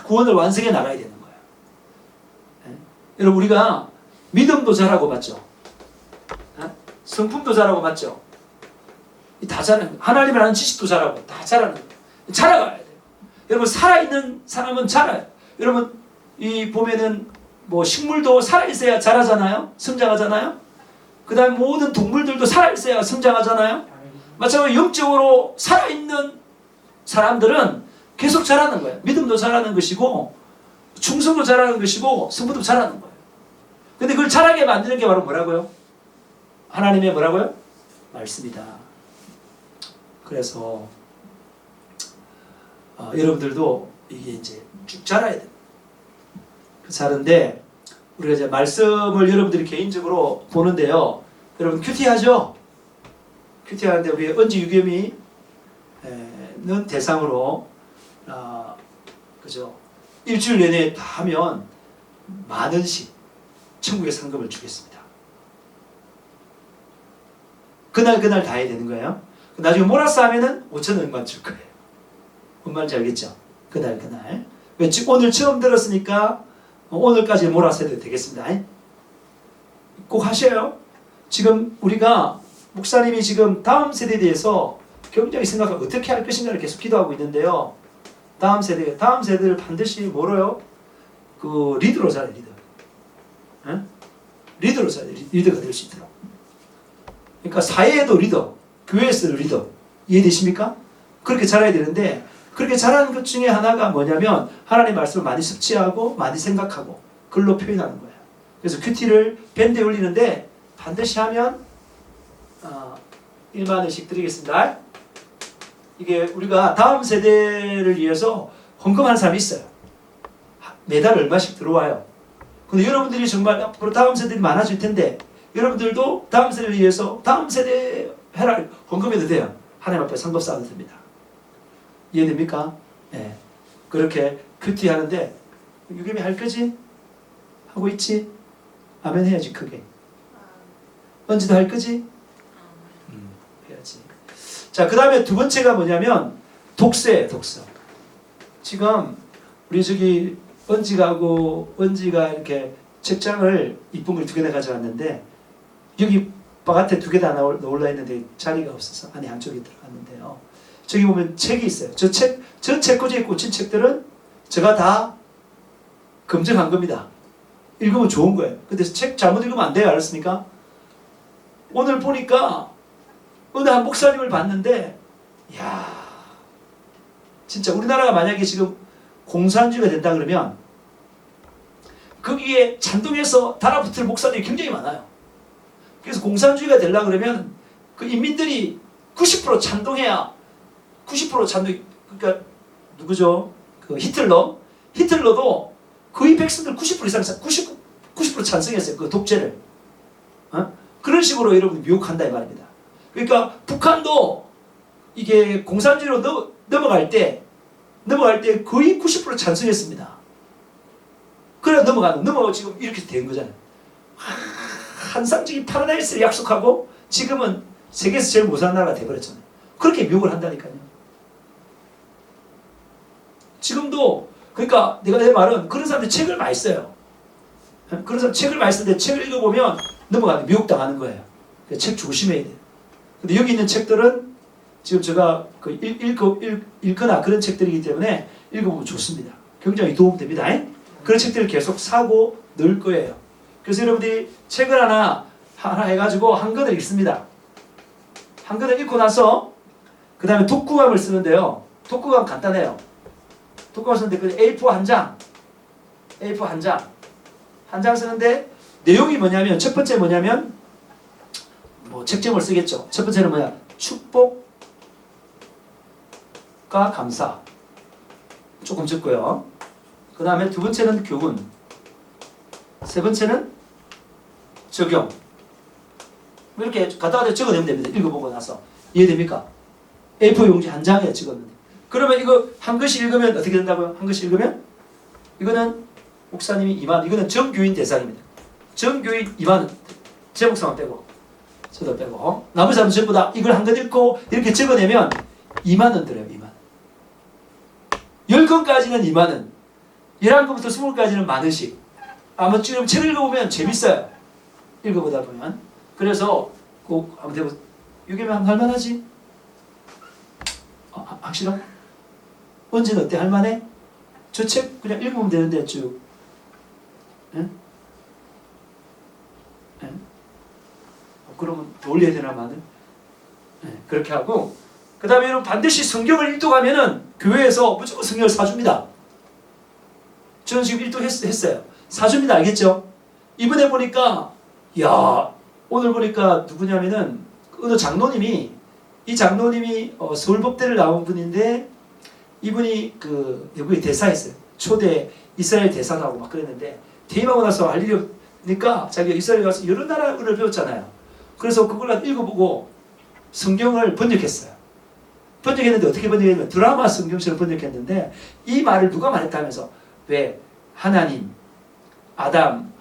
구원을 완성해 나가야 되는 거예요. 여러분 우리가 믿음도 잘하고 맞죠? 성품도 잘하고 맞죠? 다 잘하는 하나님을 아는 지식도 잘하고 다 잘하는 거예요. 자라가야 돼요. 여러분 살아있는 사람은 자라요. 여러분 이 보면은 뭐 식물도 살아있어야 자라잖아요. 성장하잖아요. 그 다음에 모든 동물들도 살아있어야 성장하잖아요. 마찬가지로 영적으로 살아있는 사람들은 계속 자라는 거예요. 믿음도 자라는 것이고 충성도 자라는 것이고 성부도 자라는 거예요. 근데 그걸 자라게 만드는 게 바로 뭐라고요? 하나님의 뭐라고요? 말씀이다. 그래서 여러분들도 이게 이제 쭉 자라야 돼요. 자른데 우리가 이제 말씀을 여러분들이 개인적으로 보는데요. 여러분 큐티하죠? 큐티하는데 우리 은지 유겸이는 대상으로 그죠? 일주일 내내 다 하면 10,000원씩 천국의 상금을 주겠습니다. 그날 다 해야 되는 거예요. 나중에 몰아서 하면은 5,000원만 줄 거예요. 뭔 말인지 알겠죠? 그날. 오늘 처음 들었으니까 오늘까지 몰아서 해도 되겠습니다. 꼭 하셔요. 지금 우리가 목사님이 지금 다음 세대에 대해서 굉장히 생각하고 어떻게 할 것인가를 계속 기도하고 있는데요. 다음 세대를 반드시 뭐로요? 그 리더로 자라요. 리더로 자라요. 리더가 될 수 있도록. 그러니까 사회에도 리더, 교회에서도 리더. 이해되십니까? 그렇게 자라야 되는데 그렇게 자라는 것 중에 하나가 뭐냐면 하나님의 말씀을 많이 섭취하고 많이 생각하고 글로 표현하는 거예요. 그래서 큐티를 밴드에 올리는데 반드시 하면 1만 원씩 드리겠습니다. 이게 우리가 다음 세대를 위해서 헌금하는 사람이 있어요. 매달 얼마씩 들어와요. 근데 여러분들이 정말 앞으로 다음 세대들이 많아질 텐데 여러분들도 다음 세대를 위해서 다음 세대 해라 헌금해도 돼요. 하나님 앞에 상급 쌓아도 됩니다. 이해됩니까? 네. 그렇게 큐티 하는데 유겸이 할 거지? 하고 있지? 아멘 해야지 크게. 언제도 할 거지? 해야지. 자, 그 다음에 두 번째가 뭐냐면 독서예요. 독서. 지금 우리 저기 언지가 이렇게 책장을 이쁜 걸 2개나 가져왔는데 여기 바깥에 2개 다 올라 있는데 자리가 없어서 안에 양쪽에 들어갔는데요. 저기 보면 책이 있어요. 저 책꽂이에 꽂힌 책들은 제가 다 검증한 겁니다. 읽으면 좋은 거예요. 근데 책 잘못 읽으면 안 돼요. 알았습니까? 오늘 보니까 어느 한 목사님을 봤는데 야 진짜 우리나라가 만약에 지금 공산주의가 된다 그러면 거기에 찬동해서 달아붙을 목사들이 굉장히 많아요. 그래서 공산주의가 되려고 그러면 그 인민들이 90% 찬동해야 90% 찬동, 그러니까 누구죠? 그 히틀러도 거의 백성들 90% 이상 90% 찬성했어요. 그 독재를. 그런 식으로 여러분 미혹한다 이 말입니다. 그러니까 북한도 이게 공산주의로 넘어갈 때 거의 90% 찬성했습니다. 그래 넘어가고 지금 이렇게 된 거잖아요. 환상적인 파라다이스를 약속하고 지금은 세계에서 제일 못사는 나라가 돼버렸잖아요. 그렇게 미혹을 한다니까요. 지금도 그러니까 내 말은 그런 사람들이 책을 많이 써요. 그런 사람 책을 많이 쓰는데 책을 읽어보면 넘어가는 미혹당하는 거예요. 책 조심해야 돼요. 근데 여기 있는 책들은 지금 제가 그 읽거나 그런 책들이기 때문에 읽어보면 좋습니다. 굉장히 도움됩니다. 그런 책들을 계속 사고 넣을 거예요. 그래서 여러분들이 책을 하나 해가지고 한 권을 읽습니다. 한 권을 읽고 나서 그 다음에 독후감을 쓰는데요. 독후감 간단해요. 독후감 쓰는데 그 A4 한 장 쓰는데 내용이 뭐냐면 첫 번째 뭐냐면 뭐 책점을 쓰겠죠. 첫 번째는 뭐야? 축복과 감사 조금 적고요. 그 다음에 두 번째는 교훈, 세 번째는 적용. 이렇게 갖다가 적어내면 됩니다. 읽어보고 나서 이해됩니까? A4 용지 한 장에 찍었는데 그러면 이거 한 글씩 읽으면 어떻게 된다고요? 한 글씩 읽으면 이거는 목사님이 2만, 이거는 정교인 대상입니다. 정교인 2만 제 목사만 빼고 저도 빼고 나머지 사람 전부 다 이걸 한 권 읽고 이렇게 적어내면 2만 원 들어요. 2만 10권까지는 2만 원 11권부터 20권까지는 만 원씩. 아마 지금 책 읽어보면 재밌어요. 읽어보다 보면. 그래서 꼭 한번 해보세요. 6개면 할만하지? 확실해? 언제는 어때? 할만해? 저 책 그냥 읽으면 되는데 쭉. 응? 응? 그러면 더 올려야 되나 많은? 네, 그렇게 하고 그 다음에 여러분 반드시 성경을 일독하면은 교회에서 무조건 성경을 사줍니다. 저는 지금 일독했어요. 사줍니다. 알겠죠? 이번에 보니까 오늘 보니까 누구냐면은 어느 장로님이 이 장로님이 서울법대를 나온 분인데 이분이 그 외국의 대사였어요. 초대 이스라엘 대사라고 막 그랬는데 퇴임하고 나서 할 일이 없으니까 자기가 이스라엘 가서 여러 나라 언어를 배웠잖아요. 그래서 그걸 읽어보고 성경을 번역했어요. 번역했는데 어떻게 번역했냐면 드라마 성경처럼 번역했는데 이 말을 누가 말했다면서 왜 하나님 아담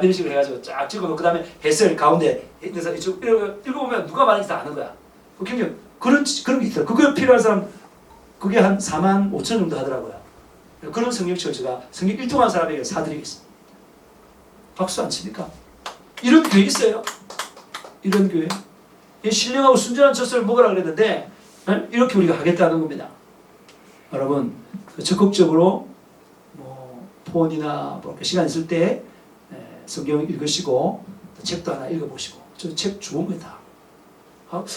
이런 식으로 해가지고 쫙 찍어놓고 그 다음에 해설 가운데 그래서 읽어보면 누가 말했는지 다 아는 거야. 굉장히 그런 게 있어요. 그거 필요한 사람 그게 한 4만 5천 정도 하더라고요. 그런 성경책을 제가 성경 1통한 사람에게 사드리겠습니다. 박수 안 칩니까? 이런 교회 있어요. 이런 교회. 신령하고 순전한 젖을 먹으라 그랬는데 이렇게 우리가 하겠다는 겁니다. 여러분 적극적으로 폰이나 시간 있을 때 성경 읽으시고 책도 하나 읽어보시고 저 책 좋은 거다.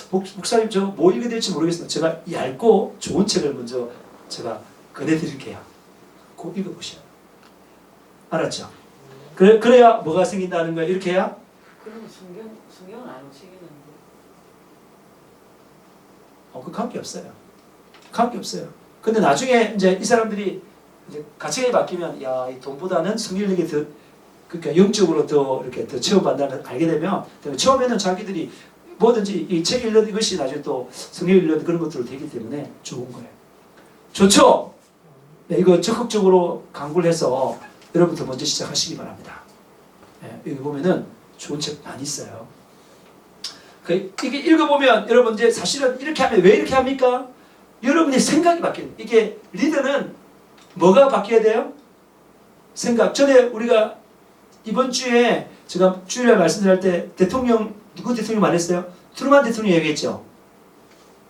목사님 저 뭐 읽어야 될지 모르겠습니다. 제가 얇고 좋은 책을 먼저 제가 권해드릴게요. 꼭 읽어보셔요. 알았죠? 그래야 뭐가 생긴다는 거야. 이렇게 해야? 그럼 성경은 안 움직이는데. 그 관계 없어요. 관계 없어요. 근데 나중에 이제 이 사람들이 이제 가치관이 바뀌면 이 돈보다는 성경력이 더 그러니까 영적으로 더 이렇게 더 체험받는다는 걸 알게 되면 처음에는 자기들이 뭐든지 이 책 읽는 이것이 나중에 또 성경 읽는 그런 것들로 되기 때문에 좋은 거예요. 좋죠? 네, 이거 적극적으로 강구를 해서 여러분도 먼저 시작하시기 바랍니다. 네, 여기 보면은 좋은 책 많이 있어요. 이게 읽어보면 여러분 이제 사실은 이렇게 하면 왜 이렇게 합니까? 여러분의 생각이 바뀌는 이게 리더는 뭐가 바뀌어야 돼요? 생각. 전에 우리가 이번 주에 제가 주일날 말씀드릴 때 누구 대통령 말했어요? 트루만 대통령 얘기했죠.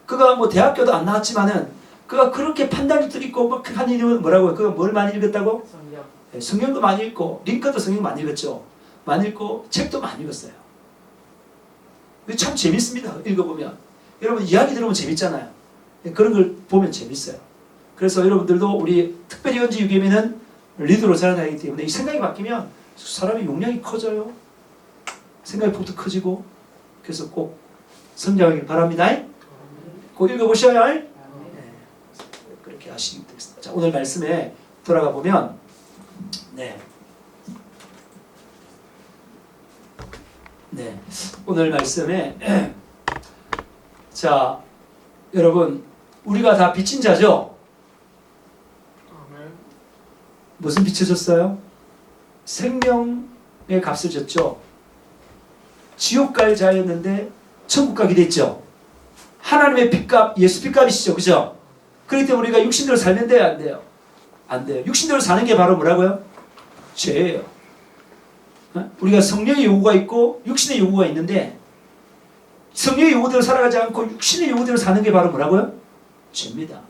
그가 뭐 대학교도 안 나왔지만은 그가 그렇게 판단력도 있고 한 이유는 뭐라고요? 그가 뭘 많이 읽었다고? 성경. 네, 성경도 많이 읽고 링컨도 성경 많이 읽었죠. 많이 읽고 책도 많이 읽었어요. 참 재밌습니다. 읽어보면. 여러분 이야기 들으면 재밌잖아요. 그런 걸 보면 재밌어요. 그래서 여러분들도 우리 특별히 현지 유기민은 리더로 자라나기 때문에 이 생각이 바뀌면 사람의 용량이 커져요. 생각의 폭도 커지고. 그래서 꼭 성장하길 바랍니다. 꼭 읽어보셔야 할. 네. 그렇게 하시면 되겠습니다. 자, 오늘 말씀에 돌아가 보면 네. 오늘 말씀에 자, 여러분 우리가 다 빚진 자죠? 무슨 빚을 졌어요? 생명의 값을 졌죠. 지옥 갈 자였는데 천국 가게 됐죠. 하나님의 빚값, 예수 빚값이시죠. 그죠? 그렇기 때문에 우리가 육신대로 살면 돼요? 안 돼요? 안 돼요. 육신대로 사는 게 바로 뭐라고요? 죄예요. 우리가 성령의 요구가 있고 육신의 요구가 있는데 성령의 요구대로 살아가지 않고 육신의 요구대로 사는 게 바로 뭐라고요? 죄입니다.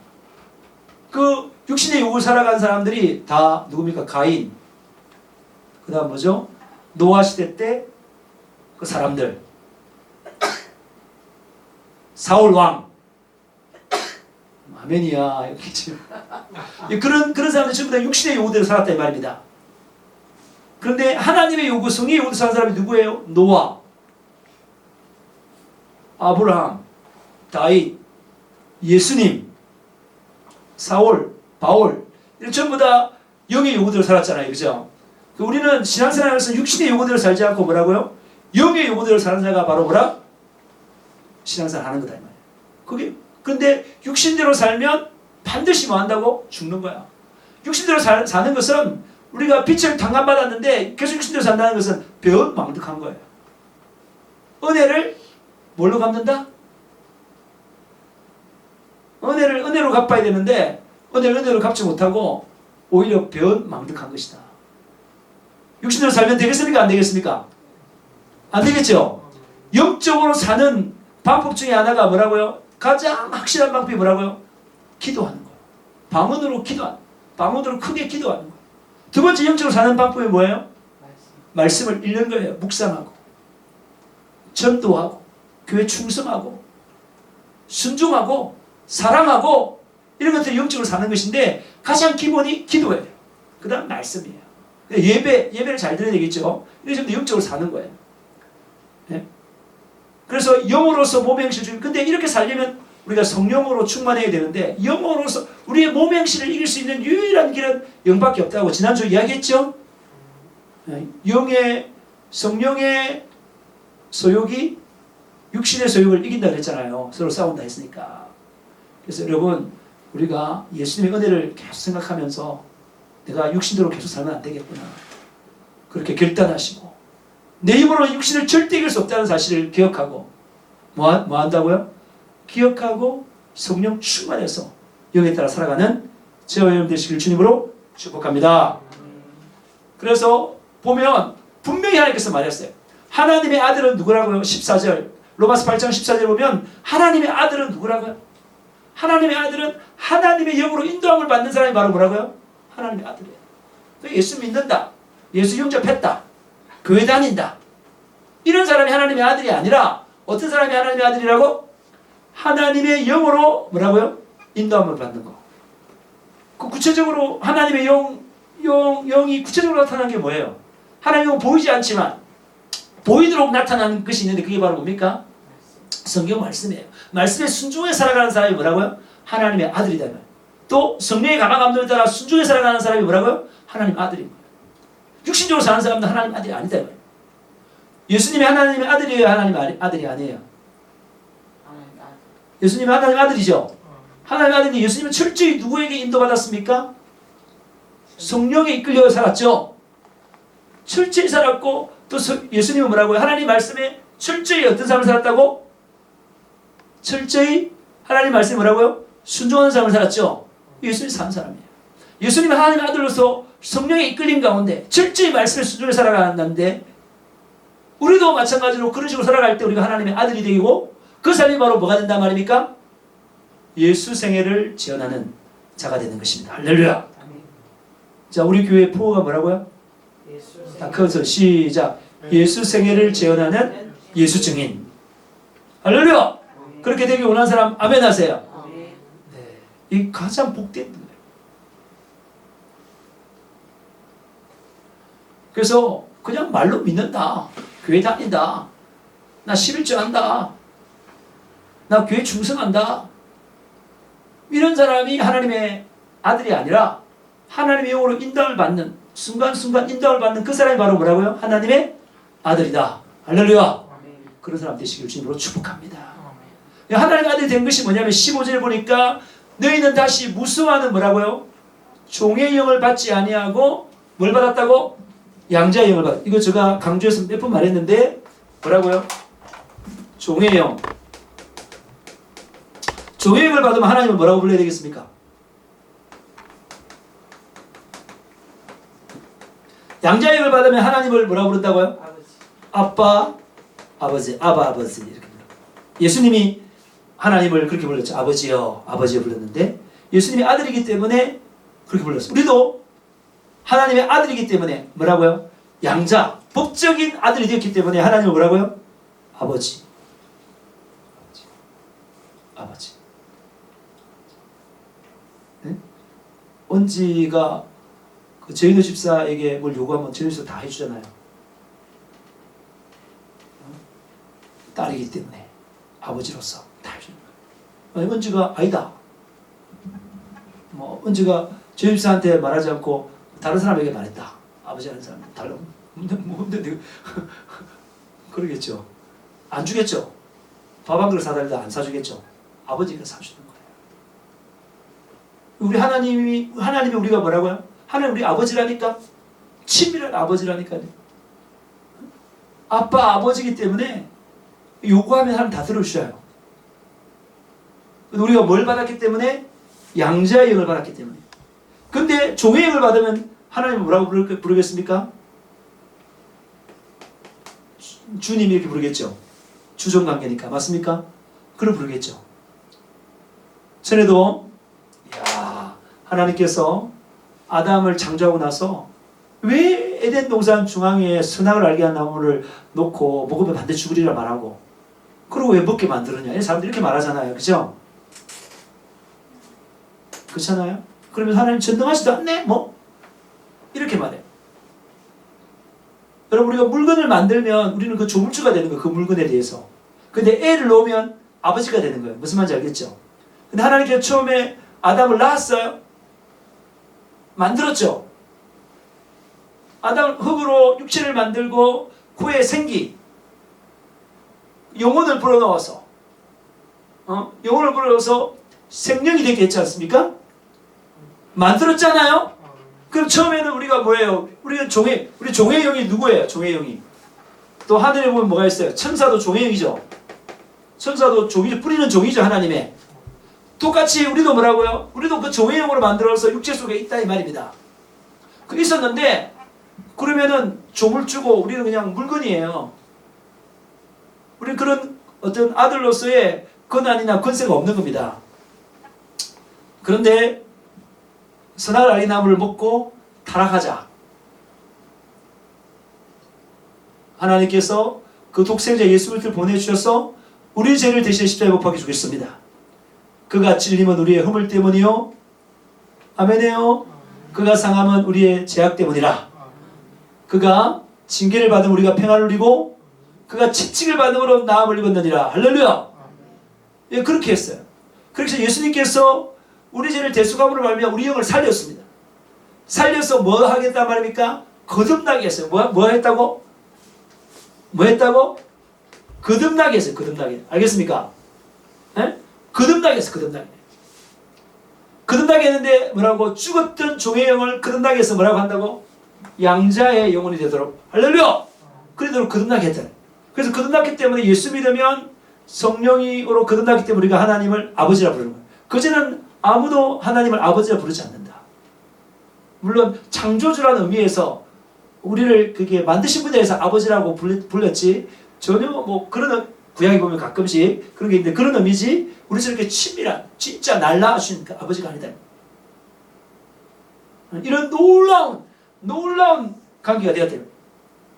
그 육신의 요구를 살아간 사람들이 다 누굽니까? 가인. 그 다음 뭐죠? 노아 시대 때 그 사람들. 사울 왕. 아멘이야. 여기 지금. 그런 사람들 전부 다 육신의 요구대로 살았다 이 말입니다. 그런데 하나님의 요구, 성의 요구대로 사는 사람이 누구예요? 노아, 아브라함, 다윗, 예수님, 사울, 바울 이런 전부 다 영의 요구대로 살았잖아요. 그죠? 우리는 신앙생활에서 육신의 요구대로 살지 않고 뭐라고요? 영의 요구대로 사는 자가 바로 뭐라? 신앙생활 하는 거다 이 말이에요. 그게 근데 육신대로 살면 반드시 뭐 한다고? 죽는 거야. 육신대로 사는 것은 우리가 빛을 당감받았는데 계속 육신대로 산다는 것은 배은망덕한 거예요. 은혜를 뭘로 갚는다? 은혜로 갚아야 되는데 은혜로 갚지 못하고 오히려 배은망덕한 것이다. 육신대로 살면 되겠습니까? 안 되겠습니까? 안 되겠죠? 영적으로 사는 방법 중에 하나가 뭐라고요? 가장 확실한 방법이 뭐라고요? 기도하는 거예요. 방언으로 기도하는 거예요. 방언으로 크게 기도하는 거예요. 두 번째 영적으로 사는 방법이 뭐예요? 말씀을 읽는 거예요. 묵상하고 전도하고 교회 충성하고 순종하고 사랑하고 이런 것들이 영적으로 사는 것인데 가장 기본이 기도예요. 그 다음 말씀이에요. 예배를 잘 들어야 되겠죠. 이런 점도 영적으로 사는 거예요. 네? 그래서 영으로서 몸의 행실 중 근데 이렇게 살려면 우리가 성령으로 충만해야 되는데 영으로서 우리의 몸의 행실을 이길 수 있는 유일한 길은 영밖에 없다고 지난주 이야기했죠. 성령의 소욕이 육신의 소욕을 이긴다 그랬잖아요. 서로 싸운다 했으니까. 그래서 여러분 우리가 예수님의 은혜를 계속 생각하면서 내가 육신대로 계속 살면 안 되겠구나. 그렇게 결단하시고 내 힘으로 육신을 절대 이길 수 없다는 사실을 기억하고 뭐 한다고요? 기억하고 성령 충만해서 영에 따라 살아가는 저와 여러분 되시길 주님으로 축복합니다. 그래서 보면 분명히 하나님께서 말했어요. 하나님의 아들은 누구라고요? 14절 로마서 8장 14절 보면 하나님의 아들은 누구라고요? 하나님의 아들은 하나님의 영으로 인도함을 받는 사람이 바로 뭐라고요? 하나님의 아들이에요. 예수 믿는다. 예수 영접했다. 교회 다닌다. 이런 사람이 하나님의 아들이 아니라 어떤 사람이 하나님의 아들이라고? 하나님의 영으로 뭐라고요? 인도함을 받는 거. 그 구체적으로 하나님의 영이 구체적으로 나타나는 게 뭐예요? 하나님은 보이지 않지만 보이도록 나타나는 것이 있는데 그게 바로 뭡니까? 성경 말씀이에요. 말씀에 순종해 살아가는 사람이 뭐라고요? 하나님의 아들이다. 또 성령의 감화 감동에 따라 순종해 살아가는 사람이 뭐라고요? 하나님 아들입니다. 육신적으로 사는 사람은 하나님 아들이 아니다. 예수님이 하나님의 아들이에요? 하나님 아들이 아니에요? 예수님이 하나님 아들이죠? 하나님 아들이 예수님은 철저히 누구에게 인도받았습니까? 성령에 이끌려 살았죠? 철저히 살았고 또 예수님은 뭐라고요? 하나님 말씀에 철저히 어떤 삶을 살았다고? 철저히 하나님 말씀이 뭐라고요? 순종하는 삶을 살았죠? 예수님이 산 사람이에요. 예수님은 하나님의 아들로서 성령에 이끌린 가운데 철저히 말씀에 순종해 살아가는데 우리도 마찬가지로 그런 식으로 살아갈 때 우리가 하나님의 아들이 되고 그 삶이 바로 뭐가 된단 말입니까? 예수 생애를 재현하는 자가 되는 것입니다. 할렐루야. 자, 우리 교회 포어가 뭐라고요? 다 커서 시작. 예수 생애를 재현하는 예수 증인. 할렐루야. 그렇게 되기 원하는 사람 아멘 하세요. 네. 이 가장 복된 그래서 그냥 말로 믿는다. 교회 다닌다. 나 11조 한다. 나 교회 충성한다. 이런 사람이 하나님의 아들이 아니라 하나님의 영으로 인도를 받는, 순간순간 인도를 받는 그 사람이 바로 뭐라고요? 하나님의 아들이다. 할렐루야. 그런 사람 되시길 주님으로 축복합니다. 하나님의 아들이 된 것이 뭐냐면 15절에 보니까 너희는 다시 무수와는 뭐라고요? 종의 영을 받지 아니하고 뭘 받았다고? 양자의 영을 받았다. 이거 제가 강조해서 몇 번 말했는데 뭐라고요? 종의 영. 종의 영을 받으면 하나님은 뭐라고 불러야 되겠습니까? 양자의 영을 받으면 하나님을 뭐라고 부른다고요? 아버지. 아빠, 아버지, 아바, 아버지 이렇게 불러요. 예수님이 하나님을 그렇게 불렀죠. 아버지요, 아버지요 불렀는데 예수님이 아들이기 때문에 그렇게 불렀어요. 우리도 하나님의 아들이기 때문에 뭐라고요? 양자, 법적인 아들이 되었기 때문에 하나님을 뭐라고요? 아버지. 아버지. 네? 언지가 그 저희도 집사에게 뭘 요구하면 저희 집사 다 해주잖아요. 딸이기 때문에 아버지로서 다 해주는 거예요. 아니, 은지가 아니다. 뭐 은지가 저희 집사한테 말하지 않고 다른 사람에게 말했다. 아버지 하는 사람 달라. 뭔데 그러겠죠. 안 주겠죠. 밥 한 그릇 사달라도 안 사주겠죠. 아버지가 사주는 거예요. 우리 하나님이 우리가 뭐라고요? 하나님 우리 아버지라니까. 친밀한 아버지라니까요. 아빠 아버지이기 때문에 요구하면 하나님 다 들어주셔요. 우리가 뭘 받았기 때문에? 양자의 영을 받았기 때문에. 근데 종의 영을 받으면 하나님은 뭐라고 부르겠습니까? 주님이 이렇게 부르겠죠. 주종관계니까. 맞습니까? 그걸 부르겠죠. 전에도 하나님께서 아담을 창조하고 나서 왜 에덴 동산 중앙에 선악을 알게 한 나무를 놓고 먹으면 반드시 죽으리라 말하고 그리고 왜 먹게 만들었냐. 사람들이 이렇게 말하잖아요. 그죠? 그렇잖아요? 그러면 하나님 전능하시도 않네? 뭐? 이렇게 말해요. 여러분 우리가 물건을 만들면 우리는 그 조물주가 되는 거예요. 그 물건에 대해서. 근데 애를 놓으면 아버지가 되는 거예요. 무슨 말인지 알겠죠? 근데 하나님께서 처음에 아담을 낳았어요. 만들었죠. 아담 흙으로 육체를 만들고 그의 생기 영혼을 불어넣어서 영혼을 불어넣어서 생명이 되게 했지 않습니까? 만들었잖아요. 그럼 처음에는 우리가 뭐예요? 우리 종의 영이 누구예요? 종의 영이. 또 하늘에 보면 뭐가 있어요? 천사도 종의 영이죠. 천사도 종이죠. 뿌리는 종이죠. 하나님의. 똑같이 우리도 뭐라고요? 우리도 그 종의 영으로 만들어서 육체 속에 있다 이 말입니다. 그 있었는데 그러면은 종을 주고 우리는 그냥 물건이에요. 우리 그런 어떤 아들로서의 권한이나 권세가 없는 겁니다. 그런데 선악을 알린 나무를 먹고 타락하자. 하나님께서 그 독생자 예수 그리스도를 보내주셔서 우리 죄를 대신 십자가에 못 박혀 죽였습니다. 그가 찔림은 우리의 허물 때문이요. 아멘이요. 그가 상함은 우리의 죄악 때문이라. 그가 징계를 받은 우리가 평안을 누리고 그가 채찍을 받음으로 나음을 입었느니라. 할렐루야. 예, 그렇게 했어요. 그래서 예수님께서 우리 죄를 대속함으로 말미암아 우리 영을 살렸습니다. 살려서 뭐 하겠단 말입니까? 거듭나게 했어요. 뭐 했다고? 뭐 했다고? 거듭나게 했어요. 거듭나게. 알겠습니까? 예? 거듭나게 했어요. 거듭나게. 거듭나게 했는데 뭐라고? 죽었던 종의 영을 거듭나게 해서 뭐라고 한다고? 양자의 영혼이 되도록. 할렐루야! 그러도록 거듭나게 했잖아요. 그래서 거듭났기 때문에 예수 믿으면 성령으로 거듭났기 때문에 우리가 하나님을 아버지라 부르는 거예요. 그전에는 아무도 하나님을 아버지라 부르지 않는다. 물론 창조주라는 의미에서 우리를 그게 만드신 분에 대해서 아버지라고 불렀지 전혀 뭐 그런 구약에 보면 가끔씩 그런 게 있는데 그런 의미지 우리처럼 이렇게 친밀한 진짜 날 낳으신 그 아버지가 아니다. 이런 놀라운 관계가 되어야 돼요.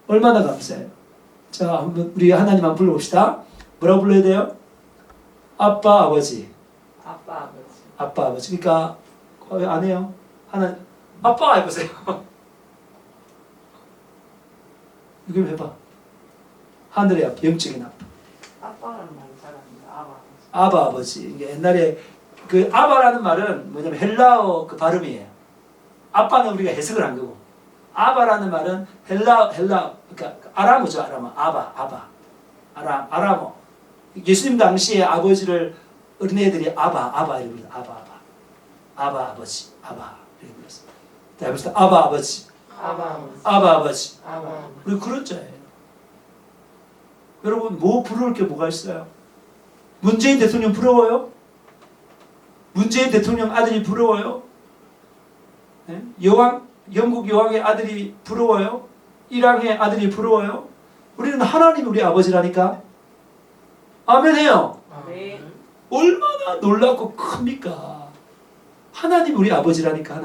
얼마나 감사해요. 자, 한번 우리 하나님 한번 불러봅시다. 뭐라고 불러야 돼요? 아빠, 아버지. 아빠 아버지. 아빠, 아버지. 그러니까 안 해요. 아빠 해보세요. 이걸 해봐. 하늘의 아빠, 영적인 아빠. 아빠라는 말이 잘합니다. 아빠. 아바 아버지. 이게 옛날에 그 아바라는 말은 뭐냐면 헬라어 그 발음이에요. 아빠는 우리가 해석을 한 거고, 아바라는 말은 헬라 그러니까 아람어죠. 아바. 아람어. 예수님 당시에 아버지를 어린애들이 아바 이렇게 불러요. 아바 아버지, 아바 이렇게 불렀어요. 자, 해봅시다. 아바 아버지, 아바 아버지. 우리 그런 자예요. 여러분 뭐 부러울 게 뭐가 있어요? 문재인 대통령 부러워요? 문재인 대통령 아들이 부러워요? 네? 영국 여왕의 아들이 부러워요? 일왕의 아들이 부러워요? 우리는 하나님 우리 아버지라니까. 아멘 해요. 네. 얼마나 놀랍고 큽니까? 하나님 우리 아버지라니까.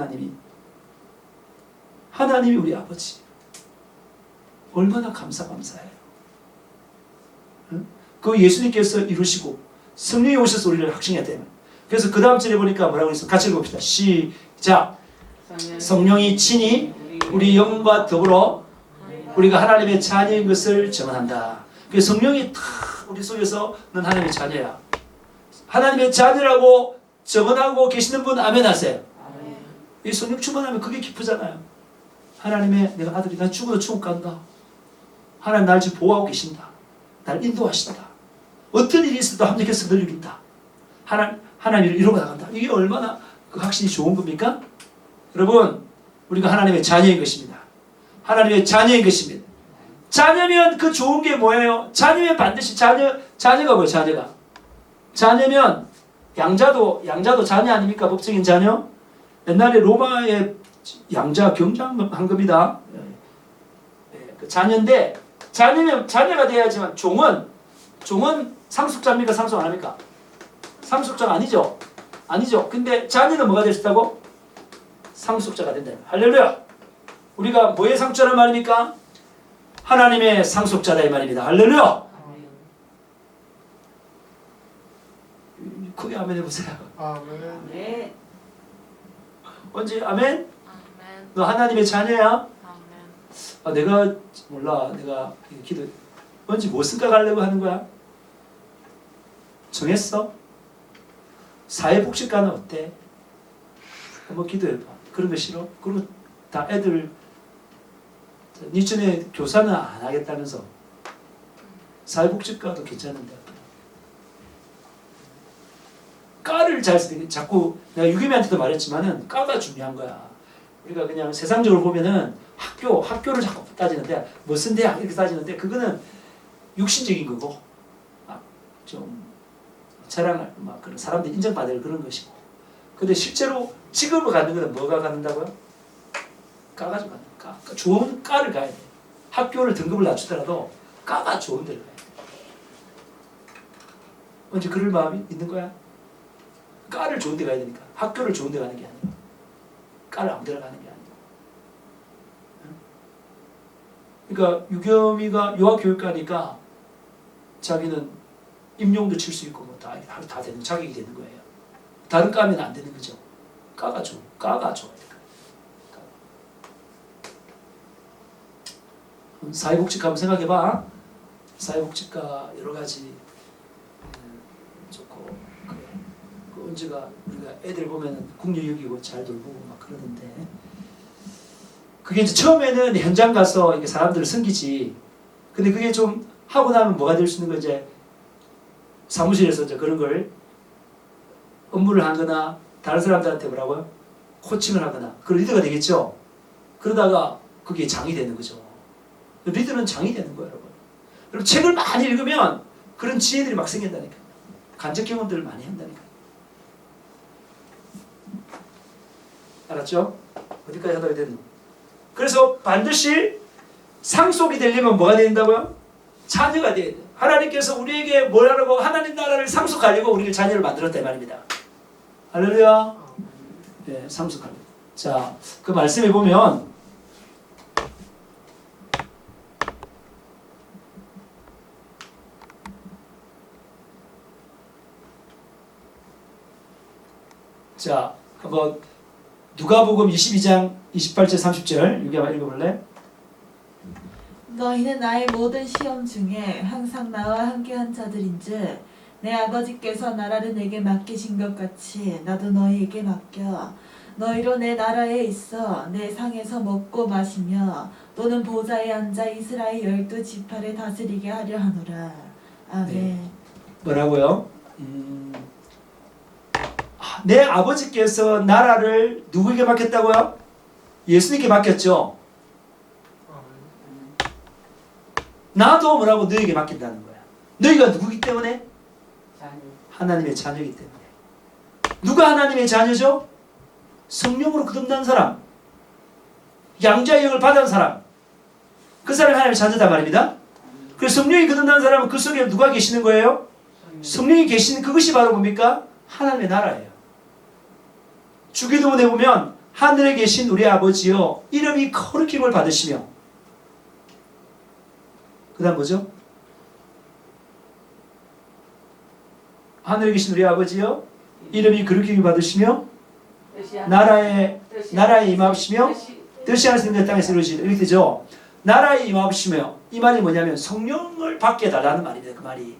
하나님이 우리 아버지. 얼마나 감사해요. 응? 그 예수님께서 이루시고 성령이 오셔서 우리를 확증해야 되는. 그래서 그 다음 절에 보니까 뭐라고 했어? 같이 읽어봅시다. 시작. 성령이 친히 우리 영과 더불어 우리가 하나님의 자녀인 것을 증언한다. 그 성령이 다 우리 속에서 넌 하나님의 자녀야. 하나님의 자녀라고 증언하고 계시는 분 아멘 하세요. 이 성령 충만하면 그게 기쁘잖아요. 하나님의 내가 아들이 난 죽어도 천국 간다. 하나님 날 지금 보호하고 계신다. 날 인도하시다. 어떤 일이 있어도 합력해서 늘 이룬다. 하나님을 이루고 나간다. 이게 얼마나 그 확신이 좋은 겁니까? 여러분, 우리가 하나님의 자녀인 것입니다. 하나님의 자녀인 것입니다. 자녀면 그 좋은 게 뭐예요? 자녀면 반드시 자녀가 뭐예요? 자녀면 양자도 자녀 아닙니까? 법적인 자녀? 옛날에 로마의 양자 경장한 겁니다. 그 자녀인데 자녀면 자녀가 돼야지만 종은 상속자입니까? 상속 안 합니까? 상속자가 아니죠. 근데 자녀는 뭐가 될 수 있다고? 상속자가 된다. 할렐루야. 우리가 뭐의 상속자란 말입니까? 하나님의 상속자다 이 말입니다. 할렐루야. 크게 아멘 해보세요. 네. 언제 아멘? 너 하나님의 자녀야? 아, 내가 몰라. 내가 기도 언제 뭐 생각하려고 하는 거야? 정했어? 사회복지과는 어때? 한번 기도해봐. 그런 거 싫어? 그리고 다 애들 니 전에 교사는 안 하겠다면서 사회복지과도 괜찮은데 과를 잘 쓰는 자꾸 내가 유겸이한테도 말했지만은 과가 중요한 거야. 우리가 그냥 세상적으로 보면은 학교를 자꾸 따지는데 무슨 대학 이렇게 따지는데 그거는 육신적인 거고 좀 자랑할 막 그런 사람들이 인정받을 그런 것이고. 근데 실제로 직업을 갖는 거는 뭐가 갖는다고요? 과가지고 갖는 과. 좋은 과를 가야 돼. 학교를 등급을 낮추더라도 과가 좋은 데를 가야 돼. 언제 그럴 마음이 있는 거야? 과를 좋은 데 가야 되니까. 학교를 좋은 데 가는 게 아니고 과를 아무 데나 가는 게 아니고. 그러니까 유겸이가 유아교육과니까 자기는 임용도 칠 수 있고 뭐 다 되는 자격이 되는 거예요. 다른 과면 안 되는 거죠. 과가 좋아야 돼. 사회복지과 한번 생각해봐. 사회복지과 여러 가지 좋고 그 언제가 우리가 애들 보면은 국력이고 잘 돌보고 막 그러는데 그게 이제 처음에는 현장 가서 이게 사람들을 섬기지. 근데 그게 좀 하고 나면 뭐가 될 수 있는 거 이제 사무실에서 이제 그런 걸 업무를 하거나 다른 사람들한테 뭐라고요? 코칭을 하거나 그런 리더가 되겠죠. 그러다가 그게 장이 되는 거죠. 리더는 장이 되는 거예요, 여러분. 여러분 책을 많이 읽으면 그런 지혜들이 막 생긴다니까. 간접 경험들을 많이 한다니까. 알았죠? 어디까지 하다가 됐노? 그래서 반드시 상속이 되려면 뭐가 된다고요? 자녀가 돼야 돼요. 하나님께서 우리에게 뭘 하라고 하나님 나라를 상속하려고 우리를 자녀를 만들었다 이 말입니다. 할렐루야. 네, 상속하려고. 자, 그 말씀에 보면 자, 한번 누가복음 22장 28절 30절 여기 한번 읽어볼래? 너희는 나의 모든 시험 중에 항상 나와 함께한 자들인즉 내 아버지께서 나라를 내게 맡기신 것 같이 나도 너희에게 맡겨 너희로 내 나라에 있어 내 상에서 먹고 마시며 또는 보좌에 앉아 이스라엘 12지파를 다스리게 하려 하노라. 아멘. 네. 뭐라고요? 내 아버지께서 나라를 누구에게 맡겼다고요? 예수님께 맡겼죠. 나도 뭐라고 너에게 맡긴다는 거야. 너희가 누구기 때문에? 자녀. 하나님의 자녀이기 때문에. 누가 하나님의 자녀죠? 성령으로 거듭난 사람, 양자의 영을 받은 사람, 그 사람이 하나님의 자녀다 말입니다. 그래서 성령이 거듭난 사람은 그 속에 누가 계시는 거예요? 성령이 계시는 그것이 바로 뭡니까? 하나님의 나라예요. 주기도문에 보면 하늘에 계신 우리 아버지여 이름이 거룩힘을 받으시며, 그 다음 뭐죠? 하늘에 계신 우리 아버지여 이름이 거룩힘을 받으시며 나라에 임하시며 뜻이 하나님 그 땅에서 이루어지리라. 이렇게 되죠. 나라에 임하시며, 이 말이 뭐냐면 성령을 받게 해달라는 말입니다. 그 말이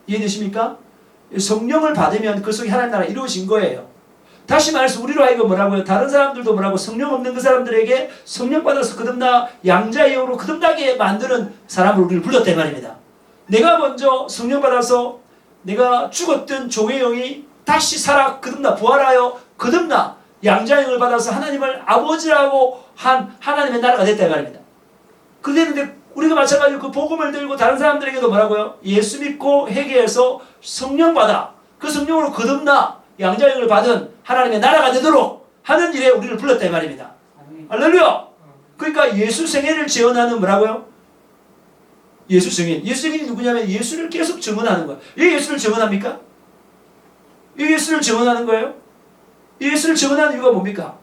이해되십니까? 성령을 받으면 그 속에 하나님 나라 이루어진 거예요. 다시 말해서 우리로 하여금 뭐라고요? 다른 사람들도 뭐라고? 성령 없는 그 사람들에게 성령 받아서 거듭나 양자의 영으로 거듭나게 만드는 사람으로 우리를 불렀단 말입니다. 내가 먼저 성령 받아서 내가 죽었던 종의 영이 다시 살아 거듭나 부활하여 거듭나 양자의 영을 받아서 하나님을 아버지라고 한 하나님의 나라가 됐다 이 말입니다. 그런데 우리가 마찬가지로 그 복음을 들고 다른 사람들에게도 뭐라고요? 예수 믿고 회개해서 성령 받아 그 성령으로 거듭나 양자의 영을 받은 하나님의 나라가 되도록 하는 일에 우리를 불렀다 이 말입니다. 할렐루야! 그러니까 예수 생애를 재현하는 뭐라고요? 예수 증인. 예수 증인이 누구냐면 예수를 계속 증언하는 거예요. 왜 예수를 증언합니까? 왜 예수를 증언하는 거예요? 예수를 증언하는 이유가 뭡니까?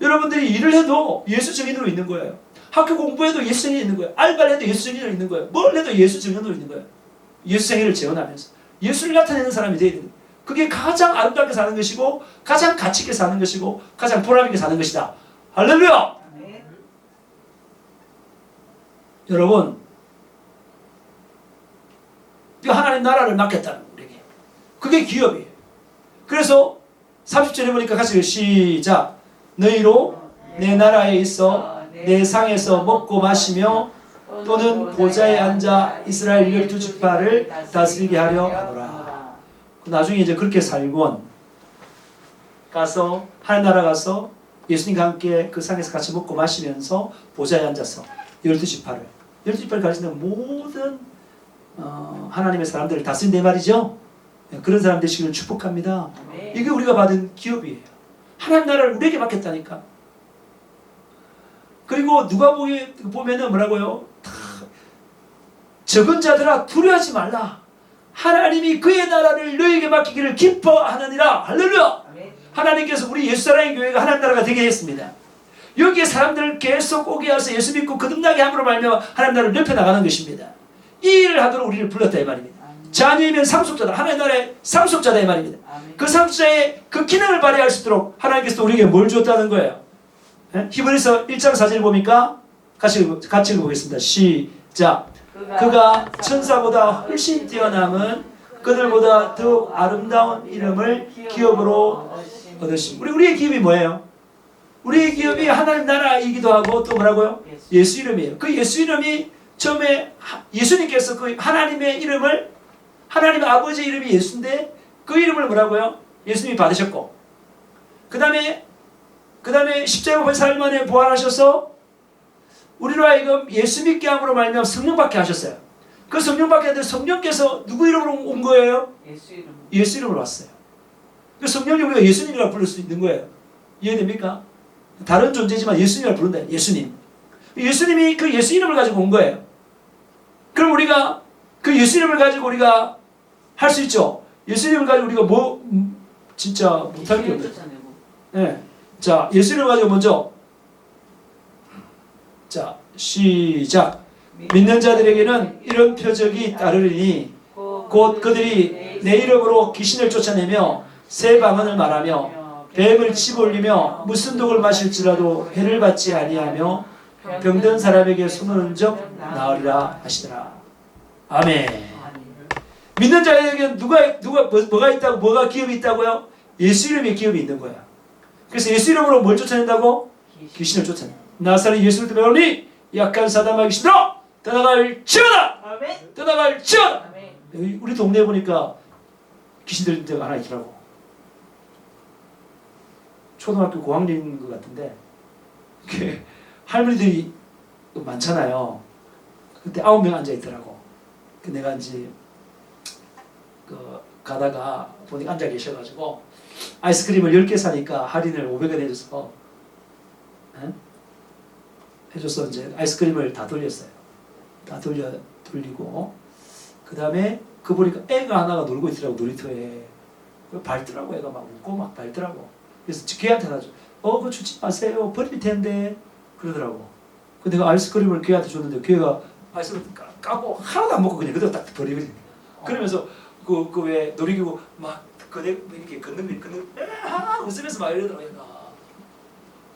여러분들이 일을 해도 예수 증인으로 있는 거예요. 학교 공부해도 예수 증인이 있는 거예요. 알바를 해도 예수 증인으로 있는 거예요. 뭘 해도 예수 증인으로 있는 거예요. 예수 생애를 재현하면서 예수를 나타내는 사람이 되어야 됩니다. 그게 가장 아름답게 사는 것이고 가장 가치 있게 사는 것이고 가장 보람 있게 사는 것이다. 할렐루야! 여러분, 하나님 나라를 맡겼다는 거예요. 우리에게. 그게 기업이에요. 그래서 30절에 보니까 같이 시작. 너희로 내 나라에 있어 내 상에서 먹고 마시며 또는 보좌에 앉아 이스라엘 12지파를 다스리게 하려 하노라. 나중에 이제 그렇게 살곤 가서 하나님 나라 가서 예수님과 함께 그 상에서 같이 먹고 마시면서 보좌에 앉아서 12지파를 가르치는 모든 하나님의 사람들을 다스린다 말이죠. 그런 사람 되시기를 축복합니다. 이게 우리가 받은 기업이에요. 하나님 나라를 우리에게 맡겼다니까. 그리고 누가 보면은 뭐라고요? 적은 자들아 두려워하지 말라. 하나님이 그의 나라를 너에게 맡기기를 기뻐하느니라. 할렐루야. 하나님께서 우리 예수사랑의 교회가 하나님 나라가 되게 했습니다. 여기에 사람들을 계속 오게 해서 예수 믿고 거듭나게 함으로 말미암아 하나님 나라를 넓혀나가는 것입니다. 이 일을 하도록 우리를 불렀다 이 말입니다. 자녀이면 상속자다. 하나님 나라의 상속자다 이 말입니다. 그 상속자의 그 기능을 발휘할 수 있도록 하나님께서 우리에게 뭘 주었다는 거예요? 히브리서 1장 4절 보니까 같이 읽어보겠습니다. 시작. 그가 천사보다 훨씬 뛰어남은 그들보다 더욱 아름다운 이름을 기업으로 얻으심. 우리의 기업이 뭐예요? 우리의 기업이 하나님 나라이기도 하고 또 뭐라고요? 예수 이름이에요. 그 예수 이름이 처음에 예수님께서 그 하나님의 이름을 하나님 아버지의 이름이 예수인데 그 이름을 뭐라고요? 예수님이 받으셨고 그 다음에 십자가 4일 만에 부활하셔서 우리로 하여금 예수 믿게 함으로 말미암아 성령 받게 하셨어요. 그 성령 받게 하는데 성령께서 누구 이름으로 온 거예요? 예수 이름으로 왔어요. 그 성령이 우리가 예수님이라고 부를 수 있는 거예요. 이해됩니까? 다른 존재지만 예수님이라고 부른다. 예수님. 예수님이 그 예수 이름을 가지고 온 거예요. 그럼 우리가 그 예수 이름을 가지고 우리가 할 수 있죠. 예수 이름을 가지고 우리가 진짜 못할 게 없네. 네. 자, 예수 이름을 가지고 먼저 자, 시작. 믿는 자들에게는 이런 표적이 따르리니 곧 그들이 내 이름으로 귀신을 쫓아내며 새 방언을 말하며 뱀을 치볼리며 무슨 독을 마실지라도 해를 받지 아니하며 병든 사람에게 손을 적 나으리라 하시더라. 아멘. 믿는 자에게 뭐가 있다고, 뭐가 기업이 있다고요? 예수 이름의 기업이 있는 거야. 그래서 예수 이름으로 뭘 쫓아낸다고? 귀신을 쫓아내. 나사렛 예수를 들어오니 약한 사단과 귀신들아 떠나갈지어다. 아멘. 떠나갈지어다. 아멘. 우리 동네에 보니까 귀신들 하나 있더라고. 초등학교 고학년인 것 같은데 할머니들이 많잖아요. 그때 9명 앉아 있더라고. 내가 이제 가다가 보니까 앉아 계셔가지고 아이스크림을 10개 사니까 할인을 500원 해줘서 해줘서 이제 아이스크림을 다 돌렸어요. 다 돌리고 그 다음에 그 보니까 애가 하나가 놀고 있더라고. 놀이터에 밟더라고. 애가 막 웃고 막 밟더라고. 그래서 걔한테 하나 줘. 그거 주지 마세요. 버릴 텐데 그러더라고. 근데 그 아이스크림을 걔한테 줬는데 걔가 아이스크림 까고 하나도 안 먹고 그냥 그대로 딱 버리거든. 그러면서 그 왜 놀이기구 막 이렇게 걷는 웃으면서 막 이러더라고. 얘가.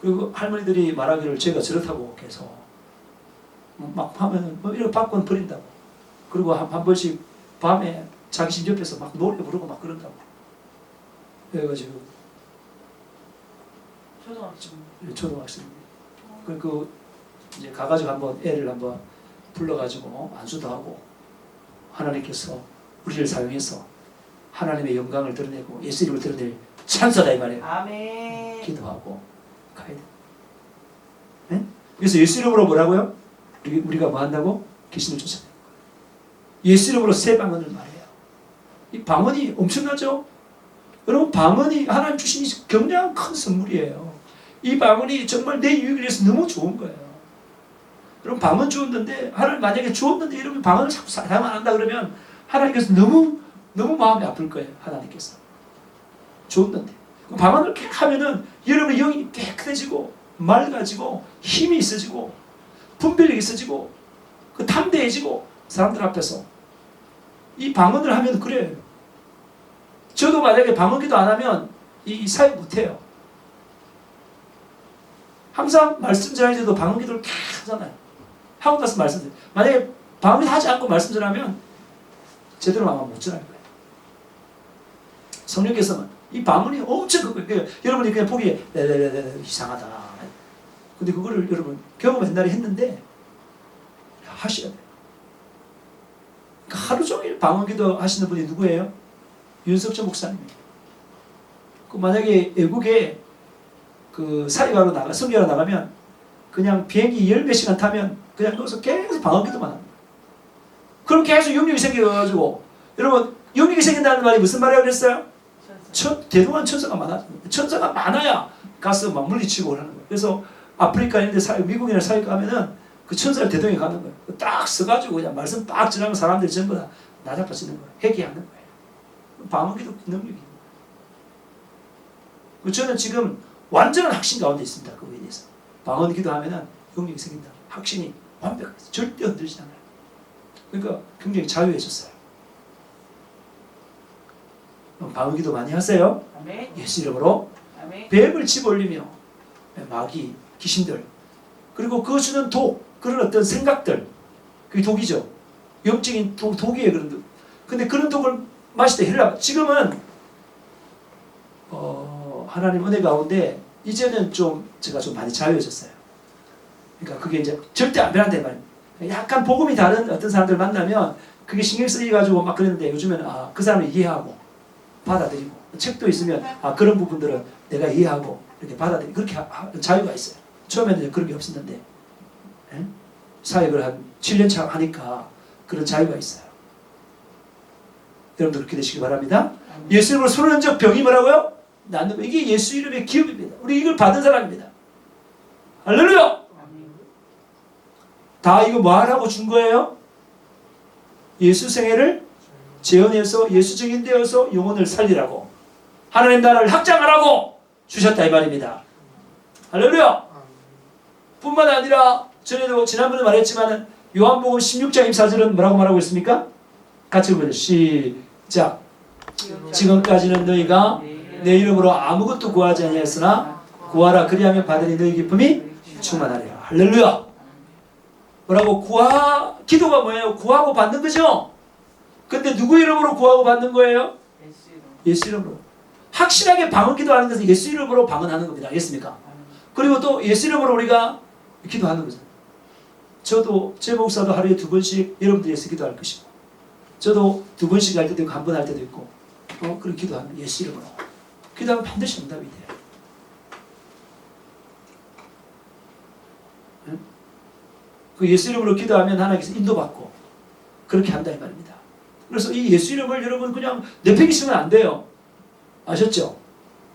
그리고 할머니들이 말하기를 제가 저렇다고 계속 막 하면은 이렇게 받고는 버린다고. 그리고 한 번씩 밤에 자기 집 옆에서 막 노래 부르고 막 그런다고. 그래가지고 초등학생. 그 이제 가가지고 한번 애를 한번 불러가지고 안수도 하고 하나님께서 우리를 사용해서 하나님의 영광을 드러내고 예수 이름을 드러낼 찬사다 이 말이에요. 아멘. 기도하고 가야 돼. 네? 그래서 예수 이름으로 뭐라고요? 우리가 뭐 한다고? 귀신을 쫓아내는 거예요. 예수 이름으로 새 방언을 말해요. 이 방언이 엄청나죠? 여러분 방언이 하나님 주신 굉장히 큰 선물이에요. 이 방언이 정말 내 유익을 위해서 너무 좋은 거예요. 여러분 방언 주었는데 하나님 만약에 주었는데 이러면 방언을 자꾸 사용 안 한다 그러면 하나님께서 너무 마음이 아플 거예요. 하나님께서 주었는데 방언을 이렇게 하면은 여러분의 영이 깨끗해지고 맑아지고 힘이 있어지고 분별력이 있어지고 그 담대해지고 사람들 앞에서 이 방언을 하면 그래요. 저도 만약에 방언기도 안 하면 이 사역 못해요. 항상 말씀 전할 때도 방언기도를 다 하잖아요. 하고 나서 말씀드려요. 만약에 방언기도 하지 않고 말씀 전하면 제대로 아마 못 전할 거예요. 성령께서는 이 방언이 엄청 여러분이 그냥 보기에 이상하다. 근데 그거를 여러분 경험 옛날에 했는데 하셔야 돼요. 하루 종일 방언기도 하시는 분이 누구예요? 윤석철 목사님이에요. 그 만약에 외국에 그 사역하러 선교하러 나가면 그냥 비행기 10몇 시간 타면 그냥 거기서 계속 방언기도만 합니다. 그럼 계속 영역이 생겨가지고 여러분 영역이 생긴다는 말이 무슨 말이라고 그랬어요? 대동한 천사가 많아. 천사가 많아야 가서 막 물리치고 그러는 거예요. 그래서 아프리카 이런 데 미국이나 사역 가면은 그 천사를 대동에 가는 거예요. 딱 서가지고 그냥 말씀 딱 전하면 사람들이 전부 다 나잡아지는 거예요. 회개하는 거예요. 방언기도 능력이. 저는 지금 완전한 확신 가운데 있습니다. 그거에 대해서. 방언기도 하면은 영역이 생긴다. 확신이 완벽해요. 절대 흔들리지 않아요. 그러니까 굉장히 자유해졌어요. 방언기도 많이 하세요. 아멘. 예수 이름으로. 아멘. 뱀을 집어올리며 마귀, 귀신들 그리고 그 주는 독, 그런 어떤 생각들 그게 독이죠. 영적인 독이에요. 그런 독. 근데 그런 독을 마실 때 헬라 지금은 하나님 은혜 가운데 이제는 제가 좀 많이 자유해졌어요. 그러니까 그게 이제 절대 안 변한단 말이에요. 약간 복음이 다른 어떤 사람들 만나면 그게 신경 쓰여가지고 막 그랬는데 요즘에는 그 사람을 이해하고 받아들이고 책도 있으면 그런 부분들은 내가 이해하고 이렇게 받아들이고 그렇게 자유가 있어요. 처음에는 그런 게 없었는데 사역을 한 7년 차 하니까 그런 자유가 있어요. 여러분들 그렇게 되시기 바랍니다. 예수 이름으로 손을 얹어 병이 뭐라고요? 낫는 거. 이게 예수 이름의 기업입니다. 우리 이걸 받은 사람입니다. 할렐루야! 다 이거 뭐 하라고 준 거예요? 예수 생애를 재현해서 예수 증인되어서 영혼을 살리라고 하나님 나라를 확장하라고 주셨다 이 말입니다. 할렐루야! 뿐만 아니라 전에도 지난번에 말했지만 요한복음 16장 24절은 뭐라고 말하고 있습니까? 같이 읽어보죠. 시작. 지금까지는 너희가 내 이름으로 아무것도 구하지 아니하였으나 구하라 그리하면 받으니 너희 기쁨이 충만하리라. 할렐루야. 뭐라고? 기도가 뭐예요? 구하고 받는 거죠? 근데 누구 이름으로 구하고 받는 거예요? 예수 이름으로. 확실하게 방언 기도하는 것은 예수 이름으로 방언하는 겁니다. 알겠습니까? 그리고 또 예수 이름으로 우리가 기도하는 거죠. 저도 제 목사도 하루에 2번씩 여러분들이 예수 기도할 것이고, 저도 2번씩 할 때도 있고 1번 할 때도 있고, 그렇게 기도하는 예수 이름으로. 기도하면 반드시 응답이 돼요. 응? 그 예수 이름으로 기도하면 하나님께서 인도받고 그렇게 한다 이 말입니다. 그래서 이 예수 이름을 여러분 그냥 내팽이치면 안 돼요. 아셨죠?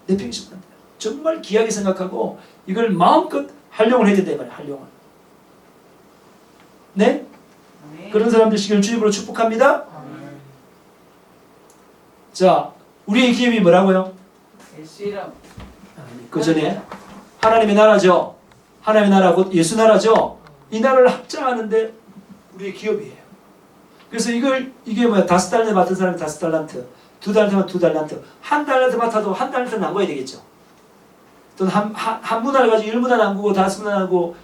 내팽이치면 안 돼요. 정말 귀하게 생각하고 이걸 마음껏 활용을 해야 된다 이 말이에요. 활용을. 네? 그런 사람들 시길 주님으로 축복합니다. 자, 우리의 기업이 뭐라고요? 예수 이름. 그 전에 하나님의 나라죠. 하나님의 나라 곧 예수 나라죠. 이 나라를 확장하는데 우리의 기업이에요. 그래서 이게 뭐야? 5달란트 맡은 사람이 5달란트, 2달란트면 2달란트, 1달란트 맡아도 1달란트 남겨야 되겠죠. 또는 한 문화를 가지고 1문화 남기고 5문화 남기고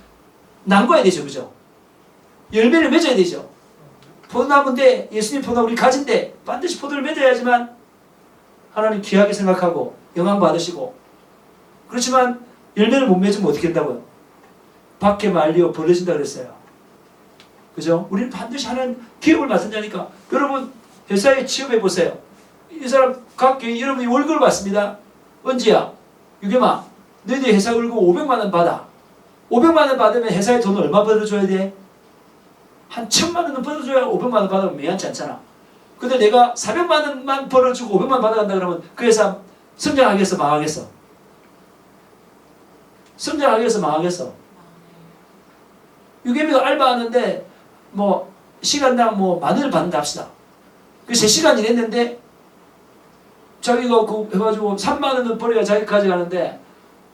남겨야 되죠, 그죠? 열매를 맺어야 되죠. 포도나무인데 예수님 포도나무 우리 가진데 반드시 포도를 맺어야지만 하나님 귀하게 생각하고 영광 받으시고, 그렇지만 열매를 못 맺으면 어떻게 된다고요? 밖에 말리어 버려진다 그랬어요. 그죠? 우리는 반드시 하는 기업을 맡은 자니까. 여러분 회사에 취업해 보세요. 이 사람 각 교회 여러분이 월급을 받습니다. 언제야? 유겸아, 너희들 회사 월급 500만 원 받아. 500만 원 받으면 회사에 돈을 얼마 벌어줘야 돼? 한 1000만 원은 벌어줘야 500만 원 받으면 매한치 않잖아. 근데 내가 400만 원만 벌어주고 500만 원 받아간다 그러면 그 회사 성장하겠어, 망하겠어? 성장하겠어, 망하겠어? 유겸이가 알바하는데 뭐 시간당 뭐 10,000원을 받는다 합시다. 그 3시간 일했는데 자기가 그 해가지고 3만 원을 벌어야 자기가 가져가는데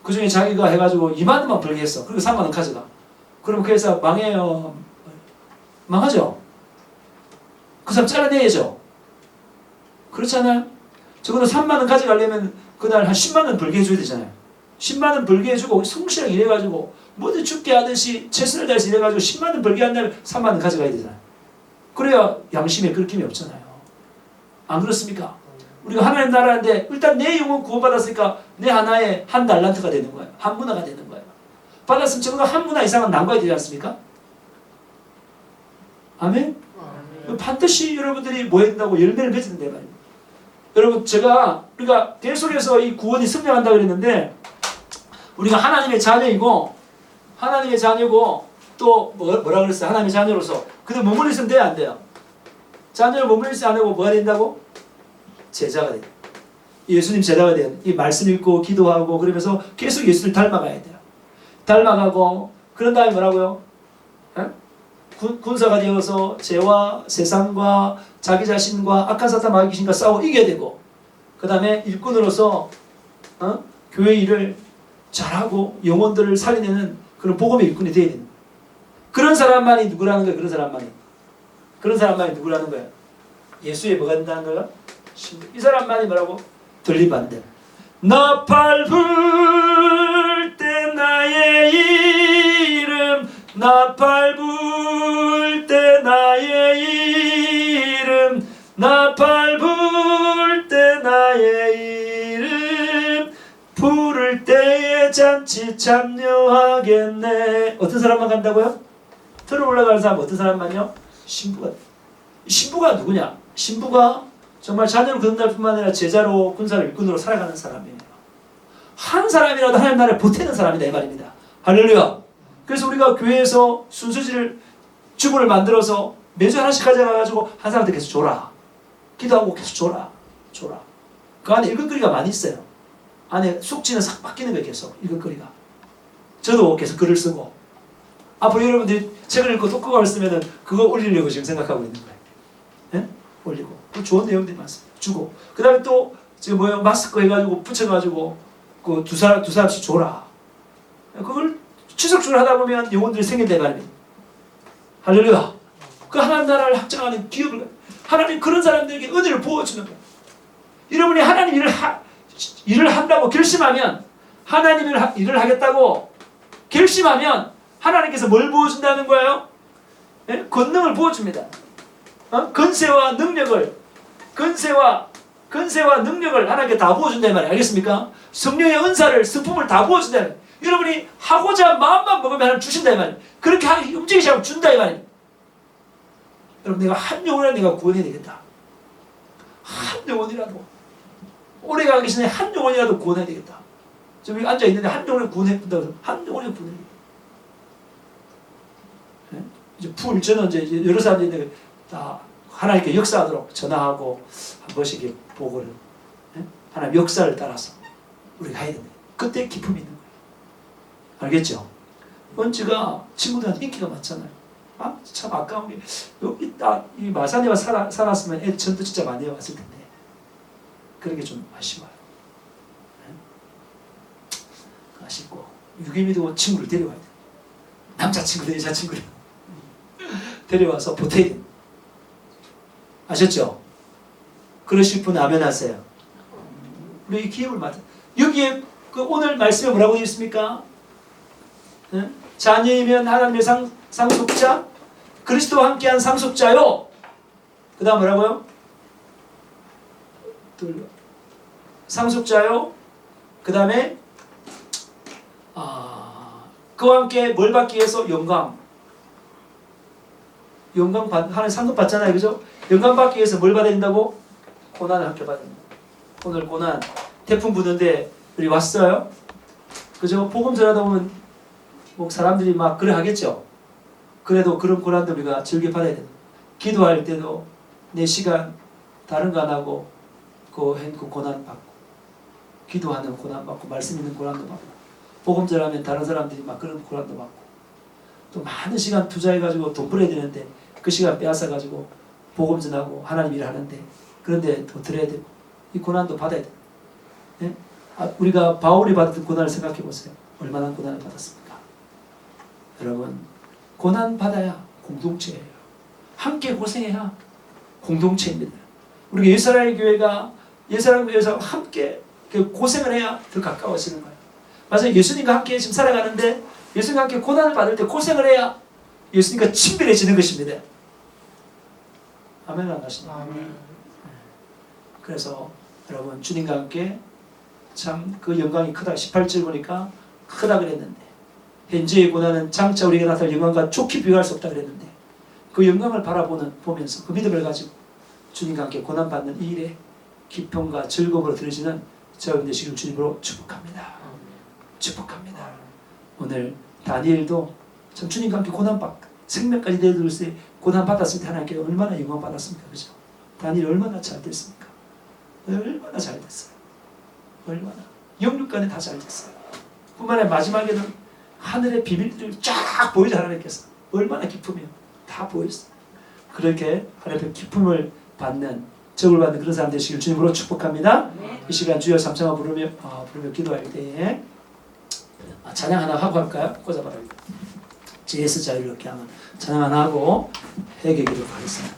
그 중에 자기가 해가지고 2만 원만 벌게 했어. 그리고 3만 원 가져가. 그럼 그 회사 망해요? 망하죠? 그 사람 잘라내야죠? 그렇잖아요? 적어도 3만 원 가져가려면 그날 한 10만 원 벌게 해줘야 되잖아요. 10만 원 벌게 해주고 성실하게 일해가지고 모두 죽게 하듯이 최선을 다해서 일해가지고 10만 원 벌게 한다면 3만 원 가져가야 되잖아요. 그래야 양심에 끓김이 없잖아요. 안 그렇습니까? 우리가 하나님 나라인데 일단 내 영혼 구원받았으니까 내 하나에 1달란트가 되는 거예요. 1문화가 되는 거예요. 받았으면 적어도 1문화 이상은 남겨야 되지 않습니까? 아멘? 반드시 여러분들이 뭐 해야 된다고? 열매를 맺어야 된다 말입니다. 여러분 우리가 계속해서 이 구원이 성장한다 그랬는데 우리가 하나님의 자녀이고 하나님의 자녀고 또 뭐라 그랬어요? 하나님의 자녀로서 근데 머물러 있으면 돼야 안 돼요? 자녀를 머물러 있으면 안 되고 뭐가 된다고? 제자가 돼요. 예수님 제자가 돼요. 이 말씀 읽고 기도하고 그러면서 계속 예수를 닮아가야 돼요. 닮아가고 그런 다음에 뭐라고요? 군사가 되어서 죄와 세상과 자기 자신과 악한 사탄 마귀 귀신과 싸워 이겨야 되고 그 다음에 일꾼으로서 교회 일을 잘하고 영혼들을 살리는 그런 복음의 일꾼이 되어야 됩니다. 그런 사람만이 누구라는 거예요? 그런 사람만이 누구라는 거예요? 예수의 뭐가 된다는 거예요? 이 사람만이 뭐라고? 들림받는 데 나팔 불 때 나의 이름 나팔 불 때 나의 이름 나팔 불 때 나의 이름 부를 때에 잔치 참여하겠네. 어떤 사람만 간다고요? 들어 올라가는 사람 어떤 사람만요? 신부가 누구냐? 신부가 정말 자녀를 거둔날 뿐만 아니라 제자로 군사로 일꾼으로 살아가는 사람이에요. 한 사람이라도 하나님 나라에 보태는 사람이다 이 말입니다. 할렐루야. 그래서 우리가 교회에서 순서지를 주부를 만들어서 매주 하나씩 가져가가지고 한 사람한테 계속 줘라. 기도하고 계속 줘라. 그 안에 읽을거리가 많이 있어요. 안에 속지는 싹 바뀌는 거예요. 계속 읽을거리가. 저도 계속 글을 쓰고 앞으로 여러분들이 책을 읽고 독후감을 쓰면은 그거 올리려고 지금 생각하고 있는 거예요. 예? 올리고 좋은 내용들이 많습니다. 주고 그 다음에 또 지금 뭐야 마스크 해가지고 붙여가지고 그 두 사람씩 줘라. 그걸 추석주를 하다 보면 영혼들이 생긴다 말입니다. 할렐루야. 그 하나님 나라를 확장하는 기업을 하나님 그런 사람들에게 은혜를 부어주는 거예요. 여러분이 하나님 일을 한다고 결심하면 하나님 일을 하겠다고 결심하면 하나님께서 뭘 부어준다는 거예요? 예? 권능을 부어줍니다. 권세와 능력을 하나님께 다 부어준다는 말이에요. 알겠습니까? 성령의 은사를, 성품을 다 부어준다는 말이에요. 여러분이 하고자 마음만 먹으면 하나님 주신다는 말이에요. 그렇게 움직이시면 준다 이 말이에요. 여러분, 내가 한 영혼이라도 내가 구원해야 되겠다. 한 영혼이라도 오래 가기 전에 한 영혼이라도 구원해야 되겠다. 지금 여기 앉아있는데 한 영혼을 구원해준다고 해서 한 영혼을 구원해야 되겠다. 네? 이제 저는 이제 여러 사람들이 다 하나님께 역사하도록 전화하고 한 번씩 이렇게 보고를, 네? 하나님 역사를 따라서 우리가 해야 된다. 그때 기쁨이 있는 거예요. 알겠죠? 은지가 친구들한테 인기가 많잖아요. 참 아까운 게 여기 이 마산에와 살았으면 애 전도 진짜 많이 왔을 텐데 그런 게 좀 아쉬워요. 네? 아쉽고 유기미도 친구를 데려와야 돼. 남자친구들 여자친구를 데려와서 보태야 돼. 아셨죠? 그러실 분 아멘 하세요. 우리 이 기회를 맞아. 여기에 그 오늘 말씀에 뭐라고 되어 있습니까? 네? 자녀이면 하나님의 상속자, 그리스도와 함께한 상속자요. 그 다음 뭐라고요? 상속자요. 그 다음에 그와 함께 뭘 받기 위해서 영광 하나님 상급 받잖아요. 그죠? 영광 받기 위해서 뭘 받아야 된다고? 고난을 함께 받아야 된다. 오늘 고난 태풍 부는데 우리 왔어요. 그죠? 복음 전하다 보면 뭐 사람들이 막 그래 하겠죠. 그래도 그런 고난도 우리가 즐겨 받아야 된다. 기도할 때도 내 시간 다른 거 안 하고 그 고난 받고, 기도하는 고난 받고, 말씀 있는 고난도 받고, 복음 전하면 다른 사람들이 막 그런 고난도 받고, 또 많은 시간 투자해가지고 돈 벌어야 되는데 그 시간 빼앗아가지고 복음 전하고 하나님 일하는데 그런데 더 드려야 되고, 이 고난도 받아야 돼. 네? 우리가 바울이 받았던 고난을 생각해 보세요. 얼마나 고난을 받았습니까? 여러분, 고난 받아야 공동체예요. 함께 고생해야 공동체입니다. 우리가 예수라는 교회가 예수라는 교회에서 함께 고생을 해야 더 가까워지는 거예요. 맞아요. 예수님과 함께 지금 살아가는데 예수님과 함께 고난을 받을 때 고생을 해야 예수님과 친밀해지는 것입니다. 아멘 안 하시나요? 그래서 여러분, 주님과 함께 참 그 영광이 크다. 18절 보니까 크다 그랬는데, 현재의 고난은 장차 우리가 나타날 영광과 좋게 비교할 수 없다 그랬는데, 그 영광을 보면서 그 믿음을 가지고 주님과 함께 고난받는 이 일에 기쁨과 즐거움으로 들어지는 저희들 되시길 주님으로 축복합니다. 축복합니다. 오늘 다니엘도 참 주님과 함께 생명까지 내어둘 때 고난받았을 때 하나님께 얼마나 영광 받았습니까? 그죠? 다니엘이 얼마나 잘 됐습니까? 얼마나 잘 됐어요. 얼마나 영육간에 다 잘 됐어요. 뿐만 아니라 마지막에는 하늘의 비밀들을 쫙 보여줘. 하나님께서 얼마나 기쁨이요, 다 보였어요. 그렇게 하나님의 기쁨을 받는, 적을 받는 그런 사람 되시길 주님으로 축복합니다. 이 시간 주여 삼창을 부르며 기도할 때에 찬양 하나 하고 할까요? 꽂아봐요. JS 자유를 이렇게 하면 찬양 하나 하고 회개기도록 하겠습니다.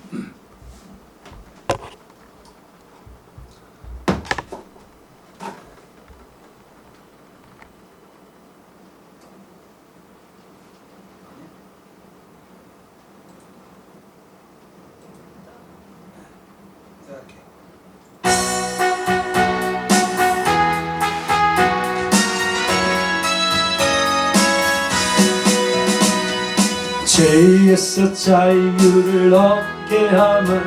죄에서 자유를 얻게 함은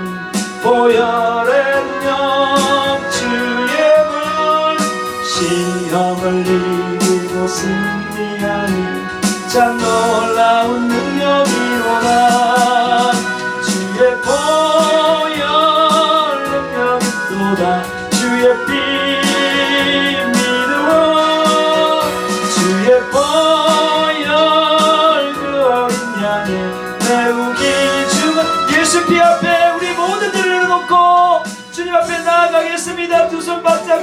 보혈의 능력, 주의 문, 시험을 이기고 승리하는 참 놀라운 능력이로다. 주의 보혈 능력이 또다. 주의 피 믿음으로 주의 보혈 그 어린 양의 매우기 주가 예수 피 앞에 우리 모든 일을 놓고 주님 앞에 나아가겠습니다. 두 손 바짝